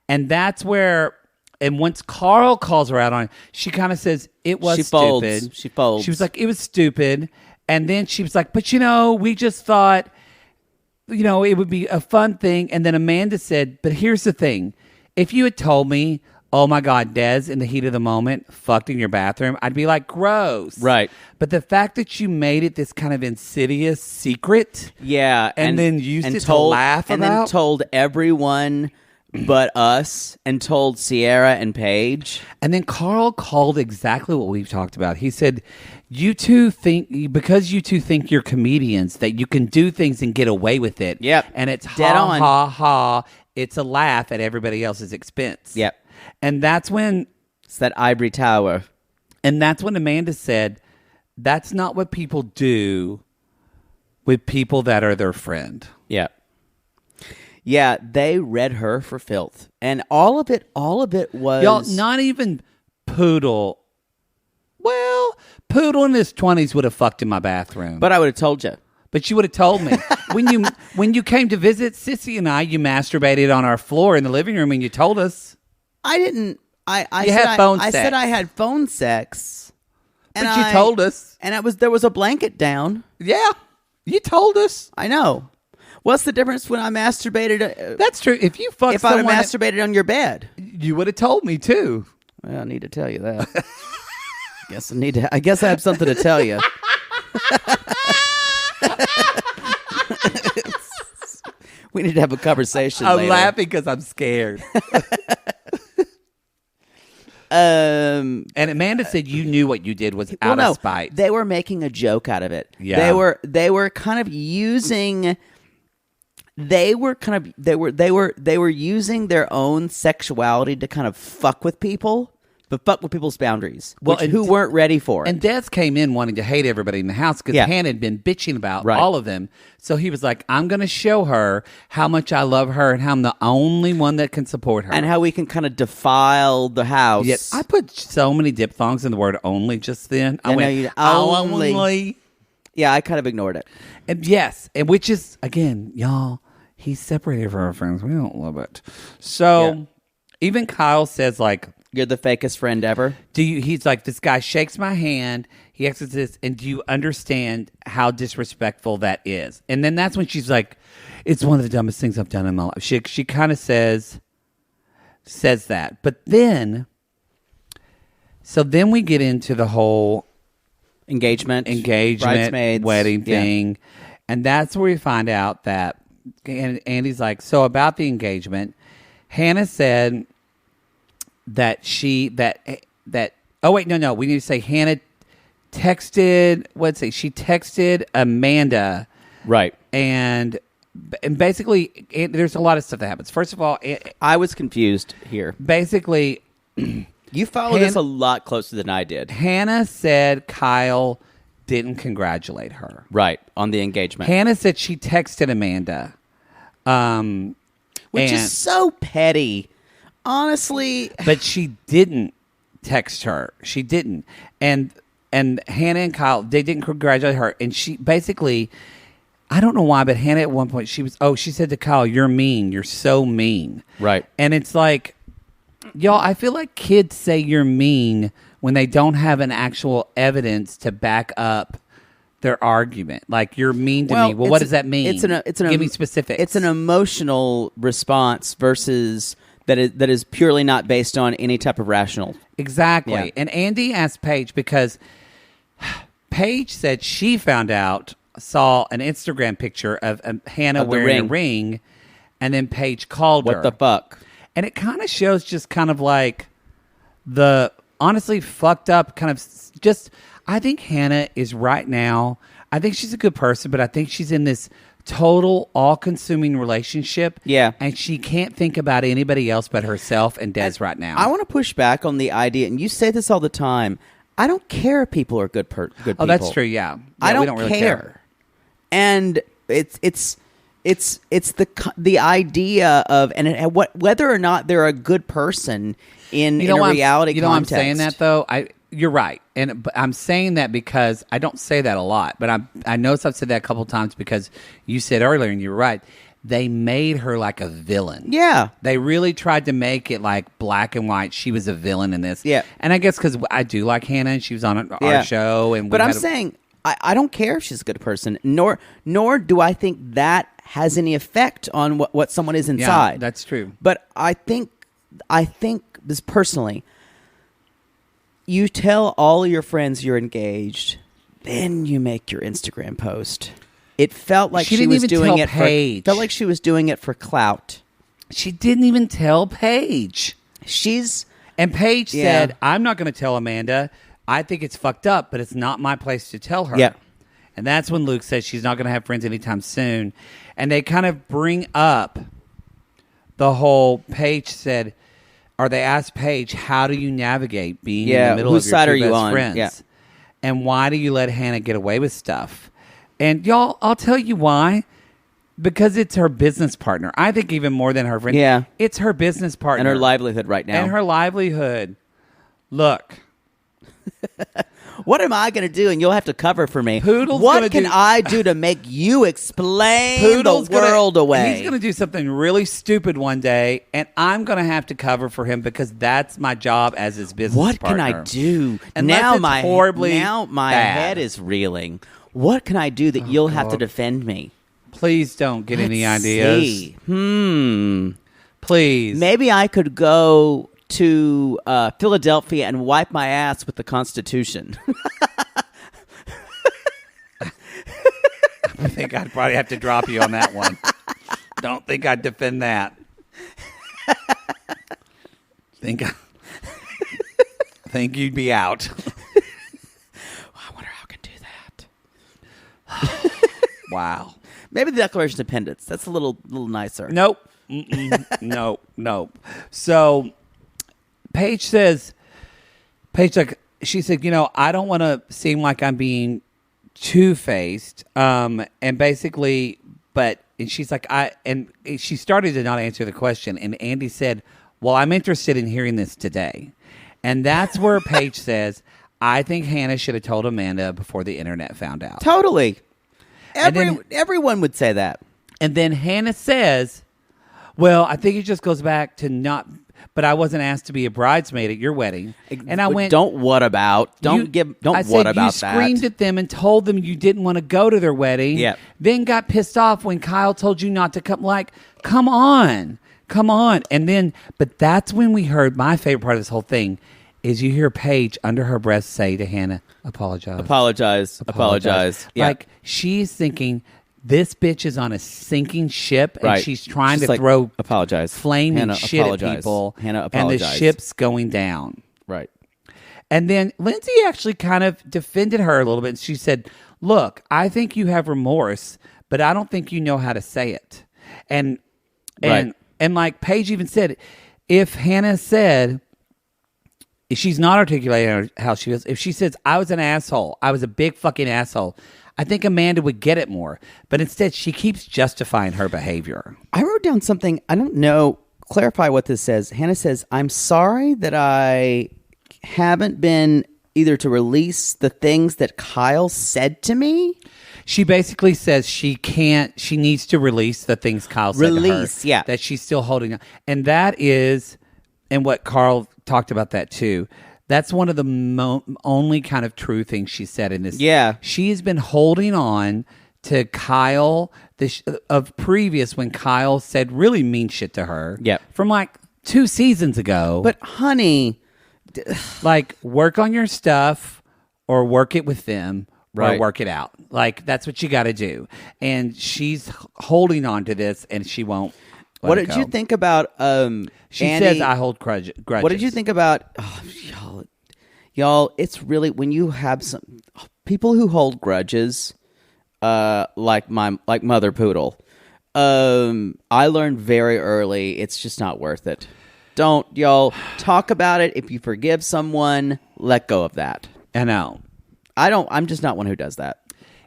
[SPEAKER 2] And that's where, and once Carl calls her out on it, she kind of says, it was
[SPEAKER 3] She folds.
[SPEAKER 2] stupid.
[SPEAKER 3] She folds.
[SPEAKER 2] She was like, it was stupid. And then she was like, but we just thought, it would be a fun thing. And then Amanda said, but here's the thing. If you had told me, oh my God, Des, in the heat of the moment, fucked in your bathroom, I'd be like, gross.
[SPEAKER 3] Right.
[SPEAKER 2] But the fact that you made it this kind of insidious secret.
[SPEAKER 3] Yeah.
[SPEAKER 2] And then used it to laugh
[SPEAKER 3] and
[SPEAKER 2] about?
[SPEAKER 3] then told everyone but us, and told Sierra and Paige.
[SPEAKER 2] And then Carl called exactly what we've talked about. He said, because you two think you're comedians, that you can do things and get away with it.
[SPEAKER 3] Yep.
[SPEAKER 2] And it's
[SPEAKER 3] Dead
[SPEAKER 2] ha,
[SPEAKER 3] on.
[SPEAKER 2] ha, ha. It's a laugh at everybody else's expense.
[SPEAKER 3] Yep.
[SPEAKER 2] And that's when
[SPEAKER 3] It's that ivory tower.
[SPEAKER 2] Amanda said, that's not what people do with people that are their friend.
[SPEAKER 3] Yeah. Yeah, they read her for filth. And all of it was...
[SPEAKER 2] Y'all, not even Poodle. Well, Poodle in his 20s would have fucked in my bathroom.
[SPEAKER 3] But I would have told you.
[SPEAKER 2] But you would have told me. when you came to visit Sissy and I, you masturbated on our floor in the living room and you told us.
[SPEAKER 3] I didn't... I
[SPEAKER 2] You
[SPEAKER 3] said
[SPEAKER 2] had phone
[SPEAKER 3] I
[SPEAKER 2] sex.
[SPEAKER 3] said I had phone sex.
[SPEAKER 2] But you told us.
[SPEAKER 3] And there was a blanket down.
[SPEAKER 2] Yeah, you told us.
[SPEAKER 3] I know. What's the difference when I masturbated?
[SPEAKER 2] That's true. If you fucked
[SPEAKER 3] If I
[SPEAKER 2] someone,
[SPEAKER 3] masturbated on your bed,
[SPEAKER 2] you would have told me too.
[SPEAKER 3] well, I need to tell you that. I guess I have something to tell you. We need to have a conversation.
[SPEAKER 2] I'm
[SPEAKER 3] later.
[SPEAKER 2] laughing because I'm scared. And Amanda said you knew what you did was out of spite.
[SPEAKER 3] They were making a joke out of it.
[SPEAKER 2] Yeah.
[SPEAKER 3] They were kind of using. They were using their own sexuality to kind of fuck with people, but fuck with people's boundaries, who weren't ready for it.
[SPEAKER 2] And Des came in wanting to hate everybody in the house because
[SPEAKER 3] Yeah.
[SPEAKER 2] Hannah had been bitching about
[SPEAKER 3] Right.
[SPEAKER 2] all of them. So he was like, I'm going to show her how much I love her and how I'm the only one that can support her.
[SPEAKER 3] and how we can kind of defile the house.
[SPEAKER 2] Yet I put so many diphthongs in the word only just then. I
[SPEAKER 3] I know
[SPEAKER 2] went,
[SPEAKER 3] you-
[SPEAKER 2] only.
[SPEAKER 3] only. Yeah, I kind of ignored it.
[SPEAKER 2] And yes, and which is, again, y'all, he's separated from our friends. We don't love it. So
[SPEAKER 3] Yeah.
[SPEAKER 2] even Kyle says, like,
[SPEAKER 3] You're the fakest friend ever.
[SPEAKER 2] he's like, this guy shakes my hand, he exits this, and do you understand how disrespectful that is? And then that's when she's like, it's one of the dumbest things I've done in my life. She kind of says that. But then, so then we get into the whole
[SPEAKER 3] Engagement,
[SPEAKER 2] bridesmaids, wedding
[SPEAKER 3] Yeah.
[SPEAKER 2] thing. And that's where we find out that, and Andy's like, so about the engagement, Hannah said that oh wait, no, we need to say Hannah texted, she texted Amanda.
[SPEAKER 3] Right.
[SPEAKER 2] And basically, there's a lot of stuff that happens. First of all,
[SPEAKER 3] I was confused here.
[SPEAKER 2] basically,
[SPEAKER 3] You followed this a lot closer than I did.
[SPEAKER 2] Hannah said Kyle didn't congratulate her.
[SPEAKER 3] Right, on the engagement.
[SPEAKER 2] Hannah said she texted Amanda.
[SPEAKER 3] Which
[SPEAKER 2] and-
[SPEAKER 3] is so petty. Honestly,
[SPEAKER 2] But she didn't text her. She didn't. And Hannah and Kyle, they didn't congratulate her. And she basically, I don't know why, but Hannah at one point, she said to Kyle, you're mean. You're so mean.
[SPEAKER 3] Right.
[SPEAKER 2] And it's like, y'all, I feel like kids say you're mean when they don't have an actual evidence to back up their argument. Like, you're mean to me. Well, what does that mean? Give me specifics.
[SPEAKER 3] It's an emotional response versus that is purely not based on any type of rational.
[SPEAKER 2] Exactly.
[SPEAKER 3] Yeah.
[SPEAKER 2] And Andy asked Paige because Paige said she saw an Instagram picture of Hannah
[SPEAKER 3] Of the
[SPEAKER 2] wearing a
[SPEAKER 3] ring.
[SPEAKER 2] ring, and then Paige called her.
[SPEAKER 3] What the fuck?
[SPEAKER 2] And it kind of shows just kind of like the honestly fucked up kind of just, I think Hannah is right now, I think she's a good person, but I think she's in this total all-consuming relationship.
[SPEAKER 3] Yeah.
[SPEAKER 2] And she can't think about anybody else but herself and Des right now.
[SPEAKER 3] I want to push back on the idea, and you say this all the time. I don't care if people are good people.
[SPEAKER 2] Oh, that's true. Yeah,
[SPEAKER 3] I don't,
[SPEAKER 2] we don't really care.
[SPEAKER 3] And it's the idea of whether or not they're a good person in a reality.
[SPEAKER 2] You know,
[SPEAKER 3] context.
[SPEAKER 2] I'm saying that though. You're right, but I'm saying that because I don't say that a lot. But I notice I've said that a couple of times because you said earlier, and you're right. They made her like a villain.
[SPEAKER 3] Yeah.
[SPEAKER 2] They really tried to make it like black and white. She was a villain in this.
[SPEAKER 3] Yeah.
[SPEAKER 2] And I guess because I do like Hannah, and she was on our show.
[SPEAKER 3] But I'm saying I don't care if she's a good person, nor do I think that has any effect on what someone is inside.
[SPEAKER 2] Yeah, that's true.
[SPEAKER 3] But I think this personally, you tell all your friends you're engaged, then you make your Instagram post. It felt like she was doing it
[SPEAKER 2] Paige.
[SPEAKER 3] felt like she was doing it for clout.
[SPEAKER 2] She didn't even tell Paige. And Paige said, "I'm not going to tell Amanda. I think it's fucked up, but it's not my place to tell her."
[SPEAKER 3] Yeah.
[SPEAKER 2] And that's when Luke says she's not going to have friends anytime soon. And they kind of bring up the whole Paige said, or they asked Paige, how do you navigate being in the middle of your two best friends?
[SPEAKER 3] Yeah.
[SPEAKER 2] And why do you let Hannah get away with stuff? And y'all, I'll tell you why. Because it's her business partner. I think even more than her friend.
[SPEAKER 3] Yeah.
[SPEAKER 2] It's her business partner.
[SPEAKER 3] And her livelihood right now.
[SPEAKER 2] And her livelihood. Look.
[SPEAKER 3] What am I going to do? And you'll have to cover for me.
[SPEAKER 2] Poodle's
[SPEAKER 3] what can I do to make you explain
[SPEAKER 2] Poodle's
[SPEAKER 3] the world away?
[SPEAKER 2] He's going to do something really stupid one day, and I'm going to have to cover for him because that's my job as his business
[SPEAKER 3] what
[SPEAKER 2] partner.
[SPEAKER 3] What can I do?
[SPEAKER 2] Unless
[SPEAKER 3] now
[SPEAKER 2] it's
[SPEAKER 3] my
[SPEAKER 2] bad.
[SPEAKER 3] head is reeling. What can I do that you'll have to defend me?
[SPEAKER 2] Please don't get any ideas.
[SPEAKER 3] See.
[SPEAKER 2] Please.
[SPEAKER 3] Maybe I could go to Philadelphia and wipe my ass with the Constitution.
[SPEAKER 2] I think I'd probably have to drop you on that one. Don't think I'd defend that. think you'd be out.
[SPEAKER 3] I wonder how I can do that.
[SPEAKER 2] Wow.
[SPEAKER 3] Maybe the Declaration of Independence. That's a little nicer.
[SPEAKER 2] Nope. Nope. So Paige says, she said, I don't want to seem like I'm being two-faced. And basically, and she's like, and she started to not answer the question. And Andy said, well, I'm interested in hearing this today. And that's where Paige says, I think Hannah should have told Amanda before the internet found out.
[SPEAKER 3] Totally. Everyone would say that.
[SPEAKER 2] And then Hannah says, well, I think it just goes back to not, but I wasn't asked to be a bridesmaid at your wedding. And I went,
[SPEAKER 3] don't what about that.
[SPEAKER 2] You screamed at them and told them you didn't want to go to their wedding.
[SPEAKER 3] Yep.
[SPEAKER 2] Then got pissed off when Kyle told you not to come. Like, come on. And then, but that's when we heard my favorite part of this whole thing is you hear Paige under her breath say to Hannah, apologize. Yeah. Like she's thinking, this bitch is on a sinking ship, and she's trying to throw flaming
[SPEAKER 3] Hannah,
[SPEAKER 2] shit at people,
[SPEAKER 3] Hannah, apologize.
[SPEAKER 2] And the ship's going down.
[SPEAKER 3] Right.
[SPEAKER 2] And then Lindsay actually kind of defended her a little bit. She said, look, I think you have remorse, but I don't think you know how to say it. And like Paige even said, if Hannah said, if she's not articulating how she feels, if she says, I was an asshole, I was a big fucking asshole, I think Amanda would get it more. But instead, she keeps justifying her behavior.
[SPEAKER 3] I wrote down something. I don't know. Clarify what this says. Hannah says, I'm sorry that I haven't been either to release the things that Kyle said to me.
[SPEAKER 2] She basically says she needs to release the things Kyle said to her.
[SPEAKER 3] Yeah.
[SPEAKER 2] That she's still holding on. And that is, and what Carl talked about that too, that's one of the only kind of true things she said in this.
[SPEAKER 3] Yeah.
[SPEAKER 2] She has been holding on to Kyle of previous when Kyle said really mean shit to her.
[SPEAKER 3] Yep.
[SPEAKER 2] From like 2 seasons ago.
[SPEAKER 3] But honey,
[SPEAKER 2] like work on your stuff or work it with them or work it out. Like that's what you got to do. And she's holding on to this and she won't.
[SPEAKER 3] What did you think about
[SPEAKER 2] she
[SPEAKER 3] Andy,
[SPEAKER 2] says I hold grudges.
[SPEAKER 3] What did you think about y'all, it's really when you have some people who hold grudges, like Mother Poodle. I learned very early it's just not worth it. Don't, y'all, talk about it. If you forgive someone, let go of that.
[SPEAKER 2] I know.
[SPEAKER 3] I'm just not one who does that.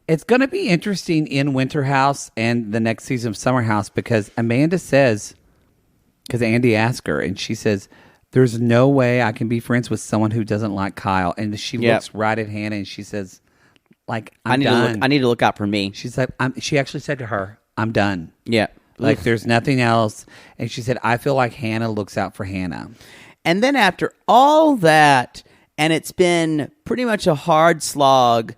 [SPEAKER 2] It's going to be interesting in Winter House and the next season of Summer House because Amanda says, because Andy asked her, and she says, there's no way I can be friends with someone who doesn't like Kyle. And she looks right at Hannah and she says, like, I need
[SPEAKER 3] to look out for me.
[SPEAKER 2] She's like, she actually said to her, I'm done.
[SPEAKER 3] Yeah.
[SPEAKER 2] Like, there's nothing else. And she said, I feel like Hannah looks out for Hannah.
[SPEAKER 3] And then after all that, and it's been pretty much a hard slog,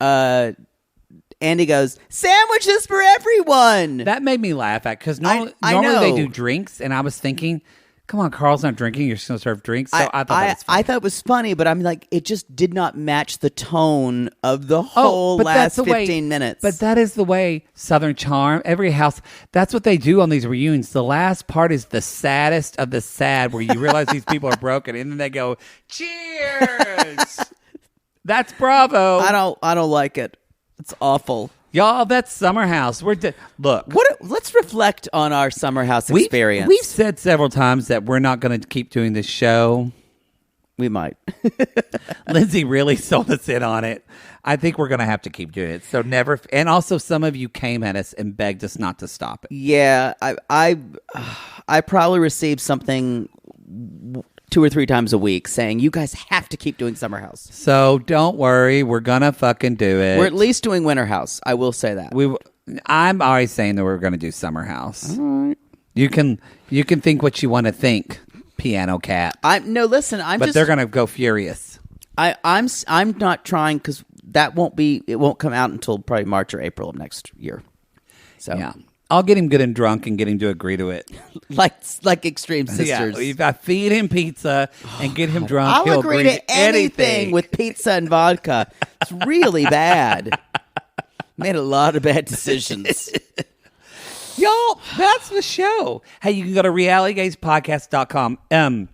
[SPEAKER 3] Andy goes, sandwiches for everyone.
[SPEAKER 2] That made me laugh at because normally they do drinks, and I was thinking, come on, Carl's not drinking. You're just going to serve drinks. So I thought that was funny.
[SPEAKER 3] I thought it was funny, but I'm like, it just did not match the tone of the whole last 15 minutes.
[SPEAKER 2] But that is the way Southern Charm, every house, that's what they do on these reunions. The last part is the saddest of the sad, where you realize these people are broken, and then they go, cheers. That's Bravo.
[SPEAKER 3] I don't like it. It's awful.
[SPEAKER 2] Y'all, that's Summer House. Look.
[SPEAKER 3] Let's reflect on our Summer House experience.
[SPEAKER 2] We've said several times that we're not going to keep doing this show.
[SPEAKER 3] We might.
[SPEAKER 2] Lindsay really sold us in on it. I think we're going to have to keep doing it. So never. And also, some of you came at us and begged us not to stop it.
[SPEAKER 3] Yeah, I probably received something 2 or 3 times a week saying you guys have to keep doing Summer House.
[SPEAKER 2] So don't worry, we're gonna fucking do it.
[SPEAKER 3] We're at least doing Winter House. I will say that.
[SPEAKER 2] I'm always saying that we're gonna do Summer House.
[SPEAKER 3] All right.
[SPEAKER 2] You can think what you want to think, Piano Cat.
[SPEAKER 3] But
[SPEAKER 2] they're gonna go furious.
[SPEAKER 3] I'm not trying because it won't come out until probably March or April of next year. So
[SPEAKER 2] yeah. I'll get him good and drunk and get him to agree to it.
[SPEAKER 3] like Extreme Sisters.
[SPEAKER 2] Yeah, if I feed him pizza and get him drunk,
[SPEAKER 3] I'll
[SPEAKER 2] he'll
[SPEAKER 3] agree to anything with pizza and vodka. It's really bad. Made a lot of bad decisions.
[SPEAKER 2] Y'all, that's the show. Hey, you can go to realitygazepodcast.com.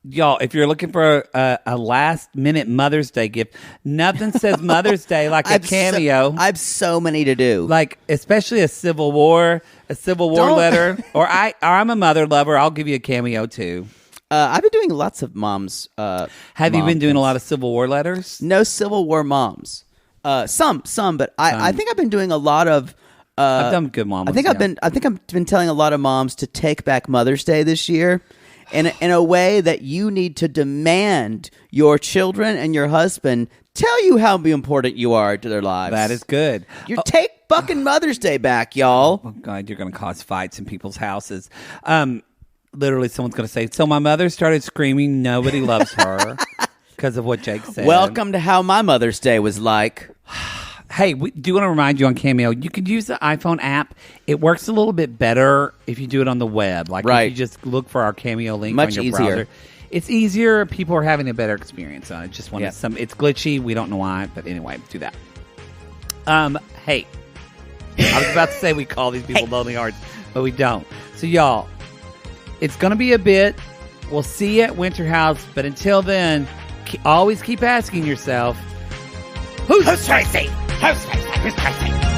[SPEAKER 2] Y'all, if you're looking for a last-minute Mother's Day gift, nothing says Mother's Day like a cameo.
[SPEAKER 3] I have so many to do.
[SPEAKER 2] Like, especially a Civil War letter. Or I'm a mother lover. I'll give you a cameo, too.
[SPEAKER 3] I've been doing lots of moms.
[SPEAKER 2] Have you been doing a lot of Civil War letters?
[SPEAKER 3] No Civil War moms. Some, but I think I've been doing a lot of...
[SPEAKER 2] I've done good mom.
[SPEAKER 3] I think I've been telling a lot of moms to take back Mother's Day this year. In a way that you need to demand your children and your husband tell you how important you are to their lives.
[SPEAKER 2] That is good.
[SPEAKER 3] You take fucking Mother's Day back, y'all.
[SPEAKER 2] Oh, God, you're going to cause fights in people's houses. Literally, someone's going to say, so my mother started screaming, nobody loves her, because of what Jake said.
[SPEAKER 3] Welcome to how my Mother's Day was like.
[SPEAKER 2] Hey, do you want to remind you on Cameo, you could use the iPhone app. It works a little bit better if you do it on the web. Like, if you just look for our Cameo link on your browser. It's easier. People are having a better experience on it. Just wanted it's glitchy. We don't know why, but anyway, do that. Hey, I was about to say we call these people Lonely Hearts, but we don't. So, y'all, it's going to be a bit. We'll see you at Winter House, but until then, always keep asking yourself, Who's Tracy? Who's Tracy? Who's Tracy?